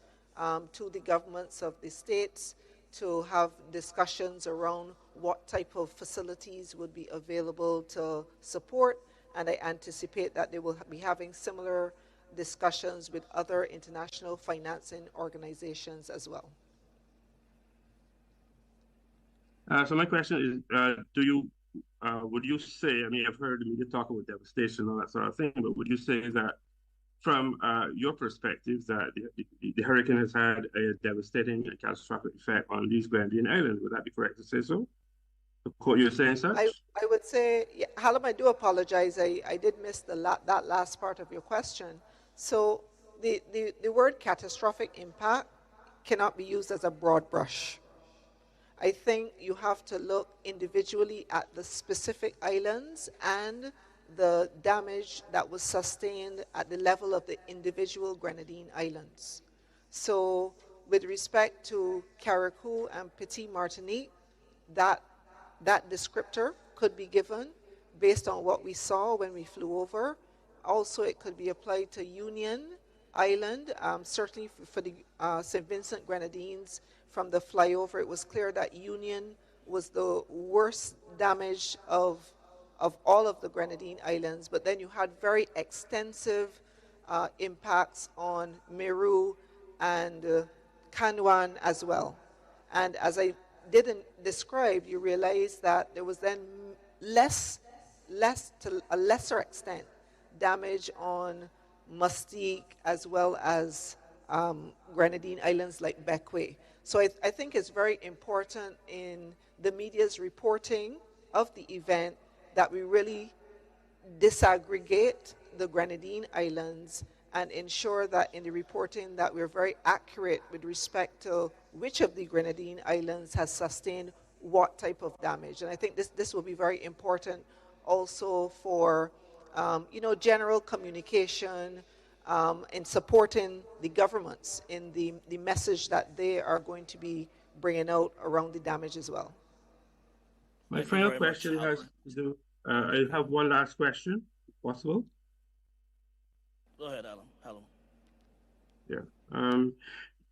to the governments of the states to have discussions around what type of facilities would be available to support. and I anticipate that they will be having similar discussions with other international financing organizations as well. So my question is, would you say, I mean, I've heard the media talk about devastation and all that sort of thing, but would you say that from your perspective that the hurricane has had a devastating and catastrophic effect on these Grenadine Islands? Would that be correct to say so? The quote you're saying such? I would say, yeah, Hallam, I do apologize. I did miss that last part of your question. So the word catastrophic impact cannot be used as a broad brush. I think you have to look individually at the specific islands and the damage that was sustained at the level of the individual Grenadine islands. So with respect to Carriacou and Petit Martinique, that descriptor could be given based on what we saw when we flew over. Also, it could be applied to Union Island, certainly for the St. Vincent Grenadines. From the flyover, it was clear that Union was the worst damage of all of the Grenadine Islands, but then you had very extensive impacts on Meru and Canouan as well. And as I didn't describe, you realize that there was then to a lesser extent damage on Mustique as well as Grenadine Islands like Bequia. So I think it's very important in the media's reporting of the event that we really disaggregate the Grenadine Islands and ensure that in the reporting that we're very accurate with respect to which of the Grenadine Islands has sustained what type of damage. And I think this will be very important also for general communication in supporting the governments in the message that they are going to be bringing out around the damage as well. My final question has to do, I have one last question, if possible. Go ahead, Alan. Yeah.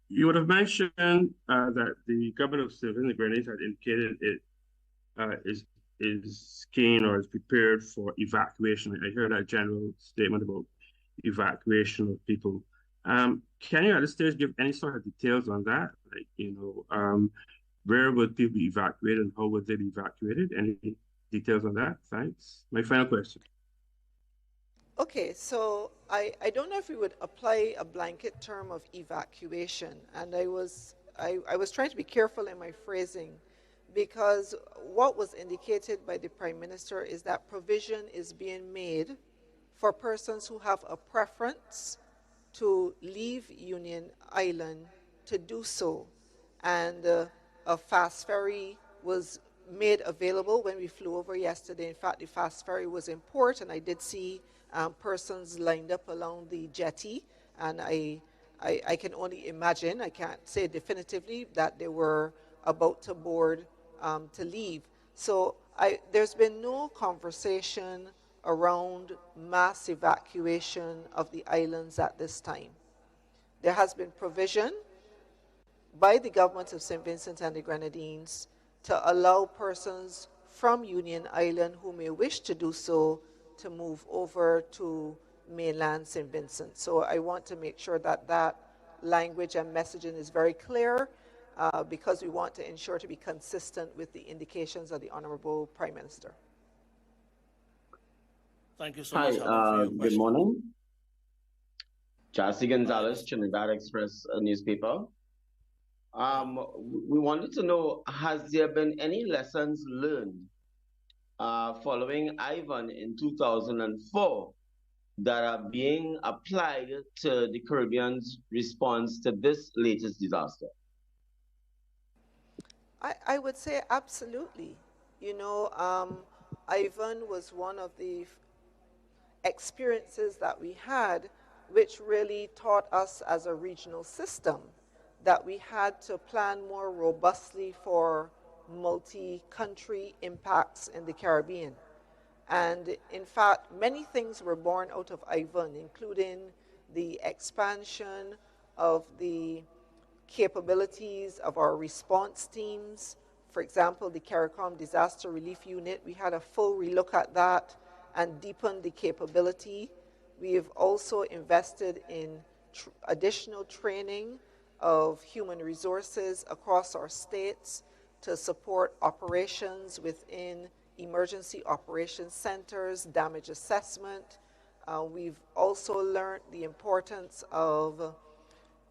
You would have mentioned that the government of St. Vincent and the Grenadines had indicated it is keen or is prepared for evacuation. I heard that general statement about evacuation of people. Can you at this stage give any sort of details on that? Like, where would people be evacuated and how would they be evacuated? Any details on that? Thanks. My final question. Okay, so I don't know if we would apply a blanket term of evacuation, and I was trying to be careful in my phrasing, because what was indicated by the Prime Minister is that provision is being made for persons who have a preference to leave Union Island to do so. And a fast ferry was made available when we flew over yesterday. In fact, the fast ferry was in port, and I did see persons lined up along the jetty, and I can only imagine, I can't say definitively, that they were about to board to leave. So there's been no conversation around mass evacuation of the islands at this time. There has been provision by the government of St. Vincent and the Grenadines to allow persons from Union Island who may wish to do so to move over to mainland St. Vincent. So I want to make sure that that language and messaging is very clear because we want to ensure to be consistent with the indications of the Honorable Prime Minister. Thank you so much. Hi, good morning. Chassi Gonzalez, Trinidad Express newspaper. We wanted to know, has there been any lessons learned following Ivan in 2004 that are being applied to the Caribbean's response to this latest disaster? I would say absolutely. You know, Ivan was one of the experiences that we had which really taught us as a regional system that we had to plan more robustly for multi-country impacts in the Caribbean. And in fact, many things were born out of Ivan, including the expansion of the capabilities of our response teams. For example, the CARICOM Disaster Relief Unit, we had a full relook at that, and deepen the capability. We've also invested in additional training of human resources across our states to support operations within emergency operations centers, damage assessment. We've also learned the importance of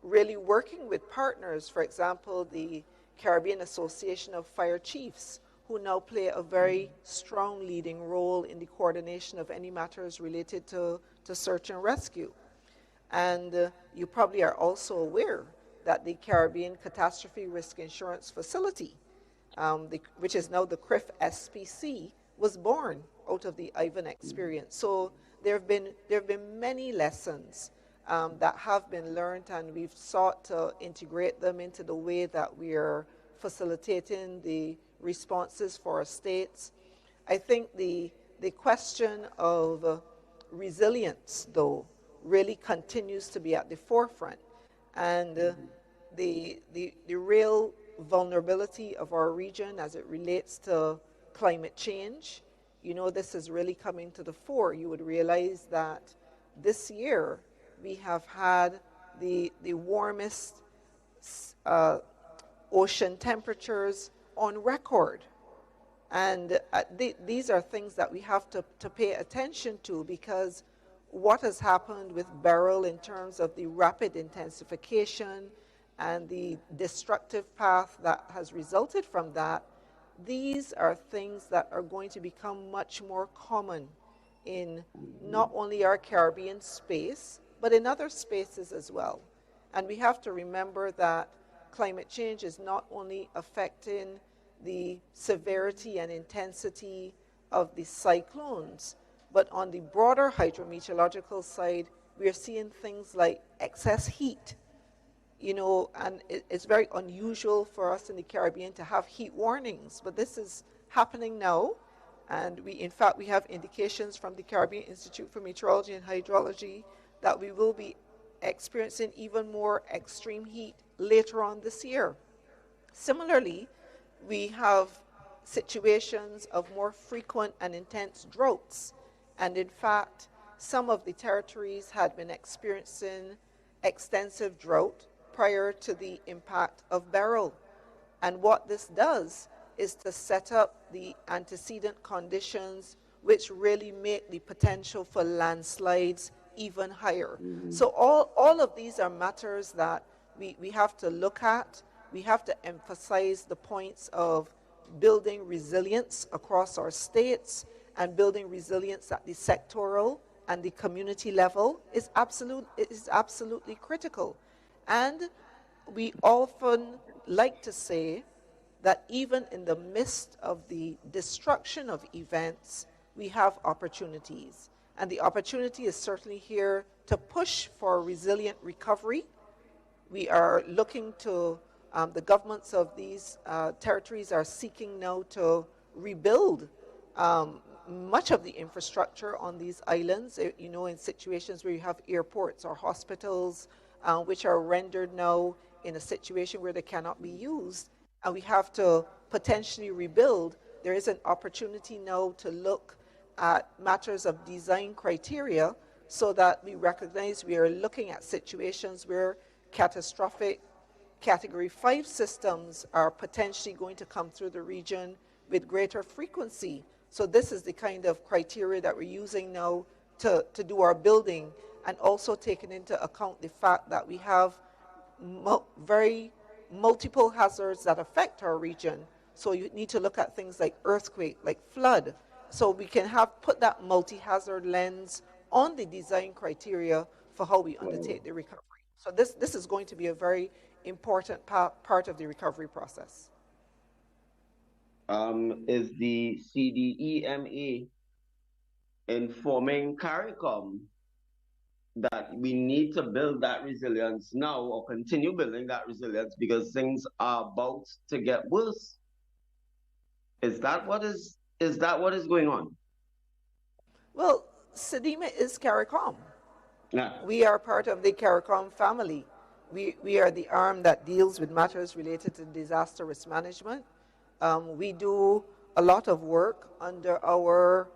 really working with partners, for example, the Caribbean Association of Fire Chiefs, who now play a very strong leading role in the coordination of any matters related to search and rescue. And you probably are also aware that the Caribbean Catastrophe Risk Insurance Facility, which is now the CRIF SPC, was born out of the Ivan experience. So there have been many lessons that have been learned, and we've sought to integrate them into the way that we are facilitating the responses for our states. I think the question of resilience, though, really continues to be at the forefront. And the real vulnerability of our region as it relates to climate change, this is really coming to the fore. You would realize that this year we have had the warmest ocean temperatures on record. And these are things that we have to pay attention to, because what has happened with Beryl in terms of the rapid intensification and the destructive path that has resulted from that, these are things that are going to become much more common in not only our Caribbean space, but in other spaces as well. And we have to remember that climate change is not only affecting the severity and intensity of the cyclones, but on the broader hydrometeorological side, we are seeing things like excess heat. And it's very unusual for us in the Caribbean to have heat warnings, but this is happening now. And in fact, we have indications from the Caribbean Institute for Meteorology and Hydrology that we will be experiencing even more extreme heat later on this year. Similarly, we have situations of more frequent and intense droughts. And in fact, some of the territories had been experiencing extensive drought prior to the impact of Beryl. And what this does is to set up the antecedent conditions which really make the potential for landslides even higher. So all of these are matters that we have to look at. We have to emphasize the points of building resilience across our states, and building resilience at the sectoral and the community level is absolutely critical. And we often like to say that even in the midst of the destruction of events, we have opportunities. And the opportunity is certainly here to push for resilient recovery. We are looking to, the governments of these territories are seeking now to rebuild much of the infrastructure on these islands, in situations where you have airports or hospitals, which are rendered now in a situation where they cannot be used, and we have to potentially rebuild. There is an opportunity now to look at matters of design criteria so that we recognize we are looking at situations where catastrophic Category 5 systems are potentially going to come through the region with greater frequency. So this is the kind of criteria that we're using now to do our building, and also taking into account the fact that we have very multiple hazards that affect our region. So you need to look at things like earthquake, like flood. So we can put that multi-hazard lens on the design criteria for how we undertake the recovery. So this is going to be a very important part of the recovery process. Is the CDEMA informing CARICOM that we need to build that resilience now, or continue building that resilience, because things are about to get worse? Is that what is going on? Well, CDEMA is CARICOM. Yeah. We are part of the CARICOM family. We are the arm that deals with matters related to disaster risk management. We do a lot of work under our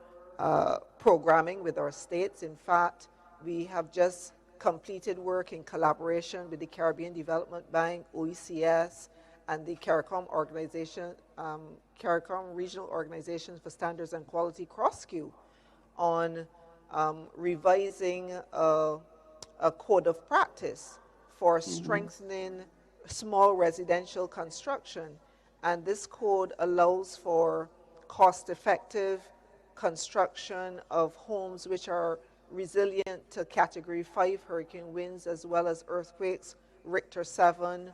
programming with our states. In fact, we have just completed work in collaboration with the Caribbean Development Bank, OECS, and the CARICOM organization, CARICOM Regional Organization for Standards and Quality CrossQ, on revising a code of practice for strengthening small residential construction. And this code allows for cost-effective construction of homes which are resilient to Category 5 hurricane winds, as well as earthquakes, Richter 7,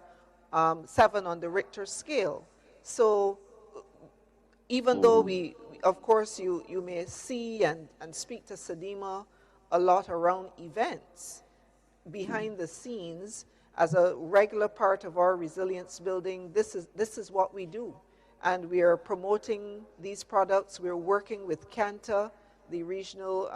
7 on the Richter scale. So even though we, of course, you may see and speak to CDEMA a lot around events, behind the scenes, as a regular part of our resilience building, this is what we do. And we are promoting these products. We're working with CANTA, the Regional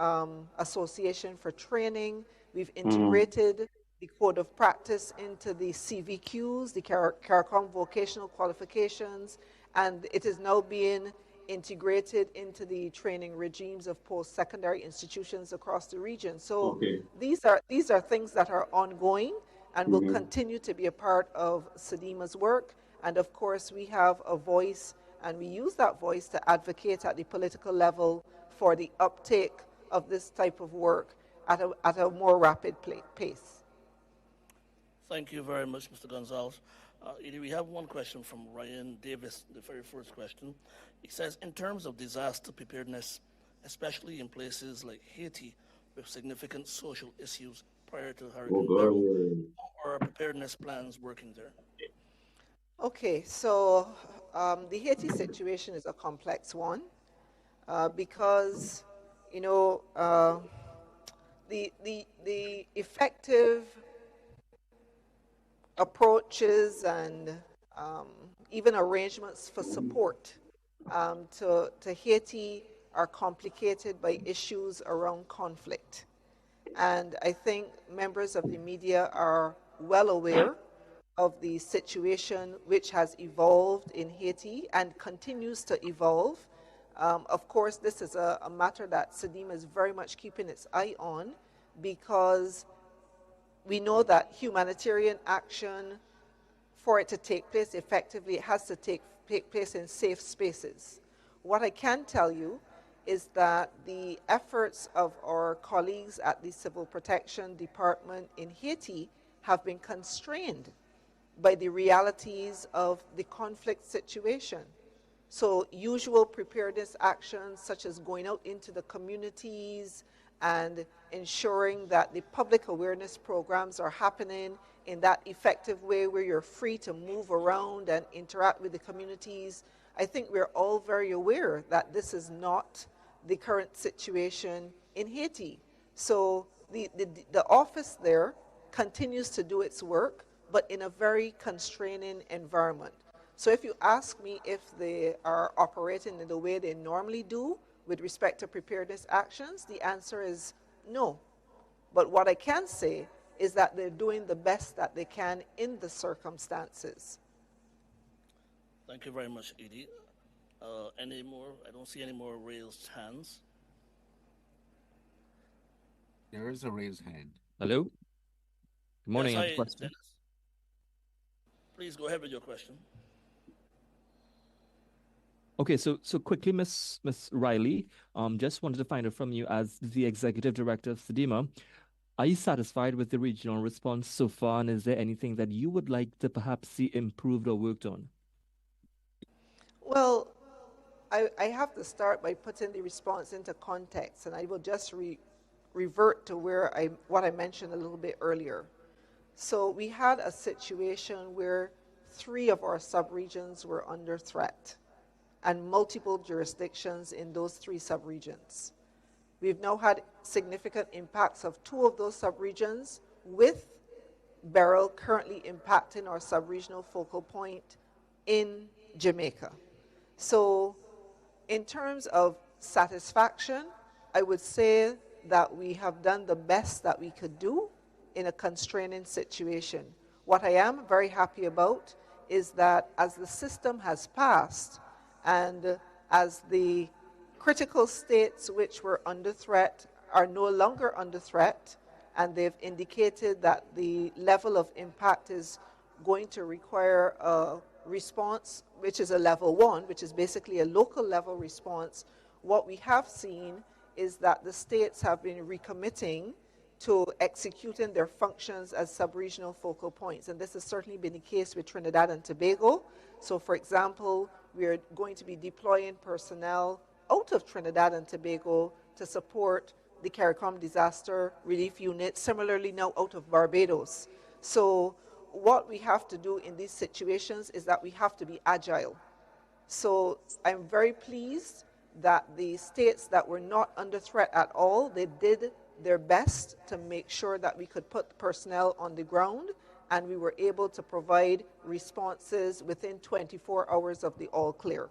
Association for Training. We've integrated the Code of Practice into the CVQs, the CARICOM Vocational Qualifications, and it is now being integrated into the training regimes of post-secondary institutions across the region. So these are things that are ongoing and will continue to be a part of CDEMA's work. And of course, we have a voice, and we use that voice to advocate at the political level for the uptake of this type of work at a more rapid pace. Thank you very much, Mr. Gonzalez. We have one question from Ryan Davis, the very first question. He says, in terms of disaster preparedness, especially in places like Haiti with significant social issues prior to Hurricane Beryl, how are preparedness plans working there? Okay, so the Haiti situation is a complex one because, you know, the effective approaches and even arrangements for support to Haiti are complicated by issues around conflict. And I think members of the media are well aware of the situation which has evolved in Haiti and continues to evolve. Of course, this is a matter that CDEMA is very much keeping its eye on, because we know that humanitarian action, for it to take place effectively, it has to take place in safe spaces. What I can tell you is that the efforts of our colleagues at the Civil Protection Department in Haiti have been constrained by the realities of the conflict situation. So usual preparedness actions such as going out into the communities and ensuring that the public awareness programs are happening in that effective way where you're free to move around and interact with the communities. I think we're all very aware that this is not the current situation in Haiti. So the office there continues to do its work, but in a very constraining environment. So if you ask me if they are operating in the way they normally do with respect to preparedness actions, the answer is no. But what I can say is that they're doing the best that they can in the circumstances. Thank you very much, Edie. Any more? I don't see any more raised hands. There is a raised hand. Hello? Good morning. Yes, I have a question. Dennis. Please go ahead with your question. Okay, so quickly, Miss Riley, just wanted to find out from you as the executive director of CDEMA, are you satisfied with the regional response so far, and is there anything that you would like to perhaps see improved or worked on? Well, I have to start by putting the response into context, and I will just revert to what I mentioned a little bit earlier. So we had a situation where 3 of our subregions were under threat, and multiple jurisdictions in those 3 subregions. We've now had significant impacts of 2 of those subregions, with Beryl currently impacting our subregional focal point in Jamaica. So in terms of satisfaction, I would say that we have done the best that we could do in a constraining situation. What I am very happy about is that as the system has passed and as the critical states which were under threat are no longer under threat, and they've indicated that the level of impact is going to require a response, which is a level 1, which is basically a local level response. What we have seen is that the states have been recommitting to executing their functions as sub-regional focal points. And this has certainly been the case with Trinidad and Tobago. So for example, we are going to be deploying personnel out of Trinidad and Tobago to support the CARICOM disaster relief unit, similarly now out of Barbados. So what we have to do in these situations is that we have to be agile. So I'm very pleased that the states that were not under threat at all, they did their best to make sure that we could put personnel on the ground, and we were able to provide responses within 24 hours of the all clear.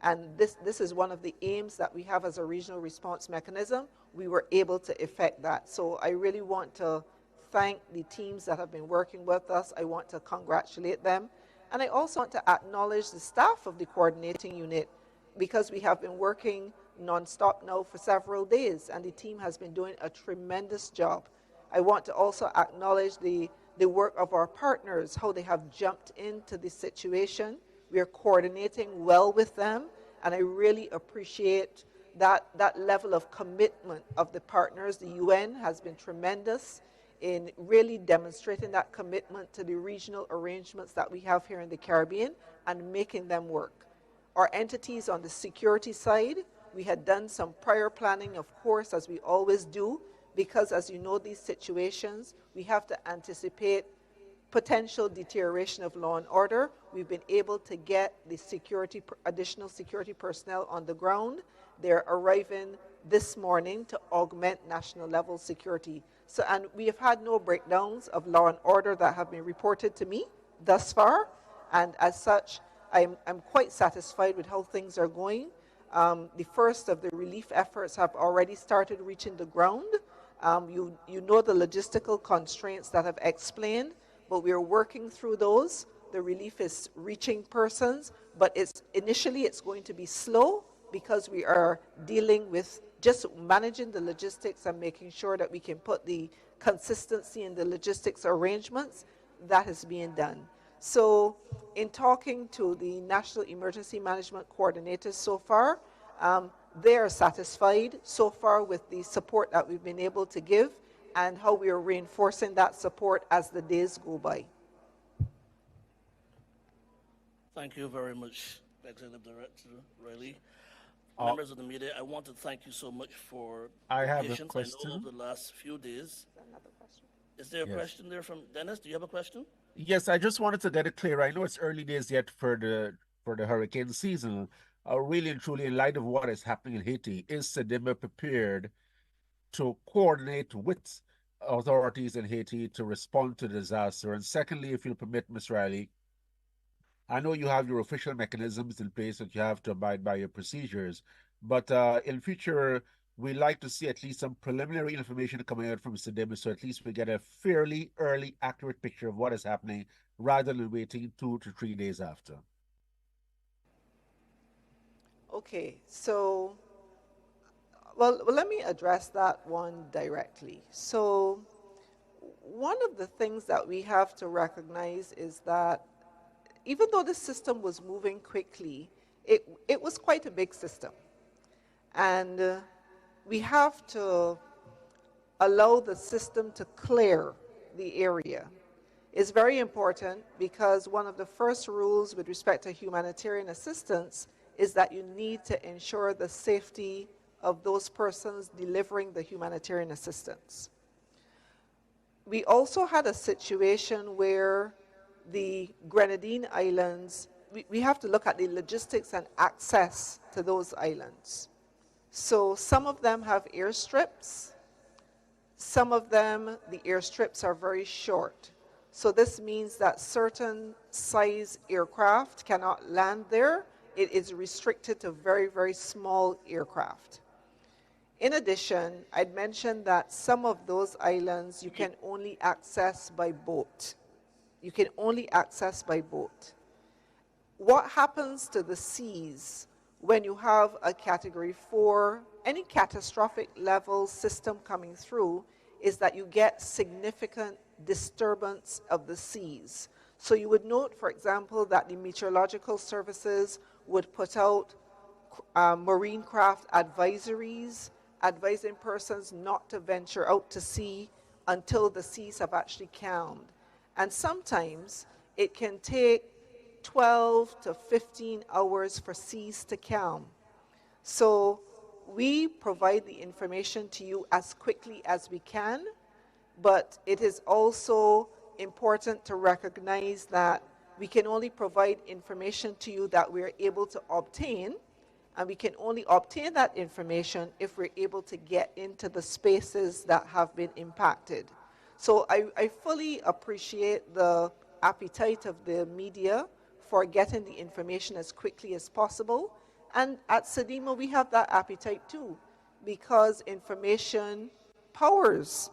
And this is one of the aims that we have as a regional response mechanism. We were able to effect that. So I really want to thank the teams that have been working with us. I want to congratulate them. And I also want to acknowledge the staff of the coordinating unit, because we have been working non-stop now for several days, and the team has been doing a tremendous job. I want to also acknowledge the work of our partners, how they have jumped into the situation. We are coordinating well with them, and I really appreciate that level of commitment of the partners. The UN has been tremendous in really demonstrating that commitment to the regional arrangements that we have here in the Caribbean and making them work. Our entities on the security side, we had done some prior planning, of course, as we always do, because as you know, these situations, we have to anticipate potential deterioration of law and order. We've been able to get the additional security personnel on the ground. They're arriving this morning to augment national level security. So, and we have had no breakdowns of law and order that have been reported to me thus far. And as such, I'm quite satisfied with how things are going. The first of the relief efforts have already started reaching the ground. You know the logistical constraints that I've explained, but we are working through those. The relief is reaching persons, but initially it's going to be slow because we are dealing with just managing the logistics and making sure that we can put the consistency in the logistics arrangements. That is being done. So in talking to the National Emergency Management Coordinators so far, they are satisfied so far with the support that we've been able to give and how we are reinforcing that support as the days go by. Thank you very much, Executive Director Riley. Members of the media, I want to thank you so much for I the have patience. a question. I know over the last few days. Is there a question there from Dennis? Do you have a question? Yes, I just wanted to get it clear. I know it's early days yet for the hurricane season. Really and truly, in light of what is happening in Haiti, is CDEMA prepared to coordinate with authorities in Haiti to respond to the disaster? And secondly, if you'll permit, Ms. Riley, I know you have your official mechanisms in place that you have to abide by your procedures, but in future, we like to see at least some preliminary information coming out from CDEMA, so at least we get a fairly early, accurate picture of what is happening rather than waiting 2 to 3 days after. Okay, so, well, let me address that one directly. So, one of the things that we have to recognize is that even though the system was moving quickly, it was quite a big system. And we have to allow the system to clear the area. It's very important because one of the first rules with respect to humanitarian assistance is that you need to ensure the safety of those persons delivering the humanitarian assistance. We also had a situation where the Grenadine Islands, we have to look at the logistics and access to those islands. So some of them have airstrips. Some of them, the airstrips are very short. So this means that certain size aircraft cannot land there. It is restricted to very, very small aircraft. In addition, I'd mentioned that some of those islands you can only access by boat. You can only access by boat. What happens to the seas when you have a category 4, any catastrophic level system coming through, is that you get significant disturbance of the seas. So you would note, for example, that the meteorological services would put out marine craft advisories, advising persons not to venture out to sea until the seas have actually calmed. And sometimes it can take 12 to 15 hours for seas to calm. So we provide the information to you as quickly as we can, but it is also important to recognize that we can only provide information to you that we're able to obtain, and we can only obtain that information if we're able to get into the spaces that have been impacted. So I fully appreciate the appetite of the media for getting the information as quickly as possible. And at CDEMA, we have that appetite too, because information powers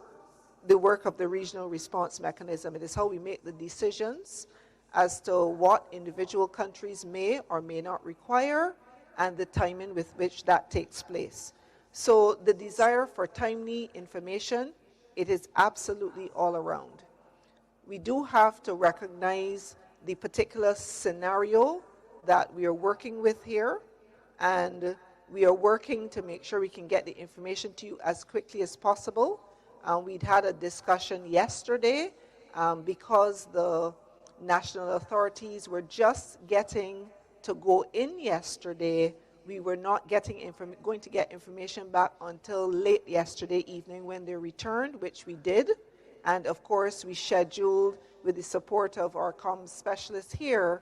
the work of the regional response mechanism. It is how we make the decisions as to what individual countries may or may not require and the timing with which that takes place. So the desire for timely information, it is absolutely all around. We do have to recognize the particular scenario that we are working with here, and we are working to make sure we can get the information to you as quickly as possible. We'd had a discussion yesterday because the national authorities were just getting to go in yesterday. We were not going to get information back until late yesterday evening when they returned, which we did. And of course, we scheduled, with the support of our comms specialists here,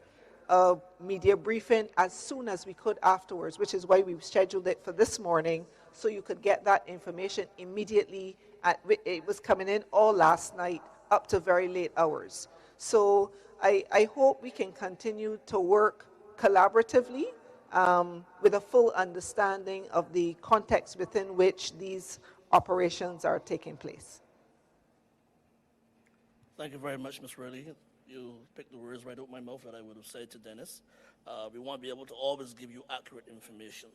a media briefing as soon as we could afterwards, which is why we scheduled it for this morning, so you could get that information immediately. It was coming in all last night up to very late hours. So I hope we can continue to work collaboratively with a full understanding of the context within which these operations are taking place. Thank you very much, Ms. Riley. You picked the words right out of my mouth that I would have said to Dennis. We want to be able to always give you accurate information.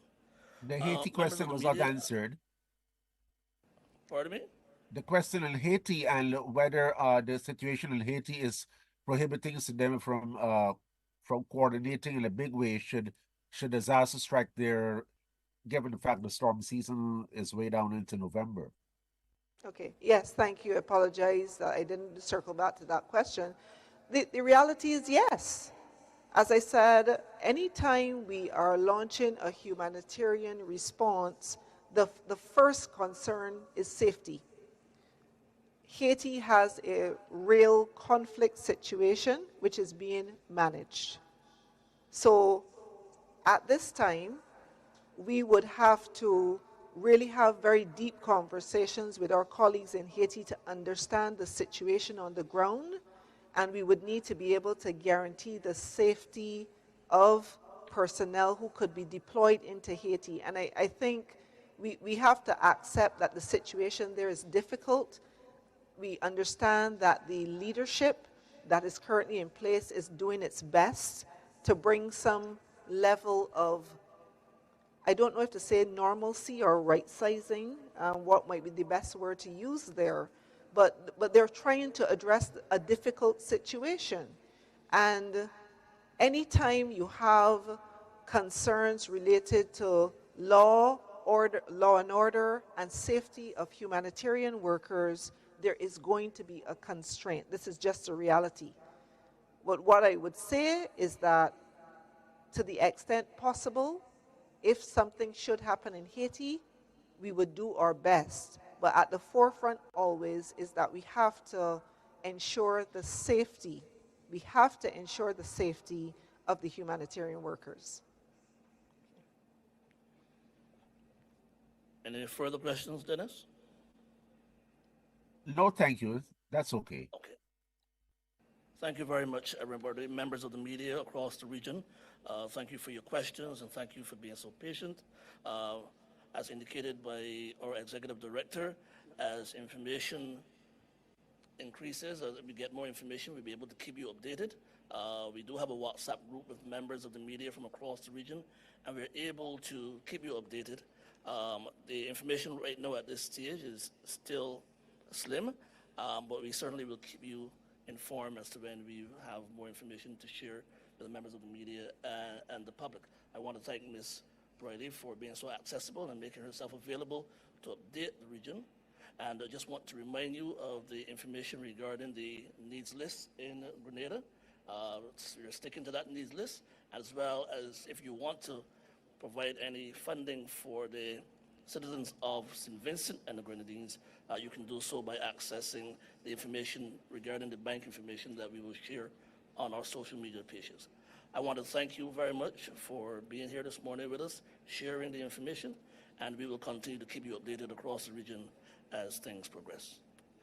The Haiti question was not answered. Pardon me? The question on Haiti and whether the situation in Haiti is prohibiting them from coordinating in a big way should disaster strike there, given the fact the storm season is way down into November. Okay, yes, thank you. I apologize. I didn't circle back to that question. The reality is yes. As I said, anytime we are launching a humanitarian response, the first concern is safety. Haiti has a real conflict situation which is being managed. So at this time, we would have to really have very deep conversations with our colleagues in Haiti to understand the situation on the ground, and we would need to be able to guarantee the safety of personnel who could be deployed into Haiti. And I think we have to accept that the situation there is difficult. We understand that the leadership that is currently in place is doing its best to bring some level of, I don't know if to say normalcy or right-sizing, what might be the best word to use there, but they're trying to address a difficult situation. And anytime you have concerns related to law and order and safety of humanitarian workers, there is going to be a constraint. This is just a reality. But what I would say is that to the extent possible, if something should happen in Haiti, we would do our best. But at the forefront always is that we have to ensure the safety. We have to ensure the safety of the humanitarian workers. Any further questions, Dennis? No, thank you. That's okay. Okay. Thank you very much, everybody, members of the media across the region. Thank you for your questions, and thank you for being so patient. As indicated by our executive director, as information increases, as we get more information, we'll be able to keep you updated. We do have a WhatsApp group with members of the media from across the region, and we're able to keep you updated. The information right now at this stage is still slim, but we certainly will keep you informed as to when we have more information to share with the members of the media and the public. I want to thank Ms. Briley for being so accessible and making herself available to update the region. And I just want to remind you of the information regarding the needs list in Grenada. We're sticking to that needs list, as well as if you want to provide any funding for the citizens of St. Vincent and the Grenadines, you can do so by accessing the information regarding the bank information that we will share on our social media pages. I want to thank you very much for being here this morning with us, sharing the information, and we will continue to keep you updated across the region as things progress.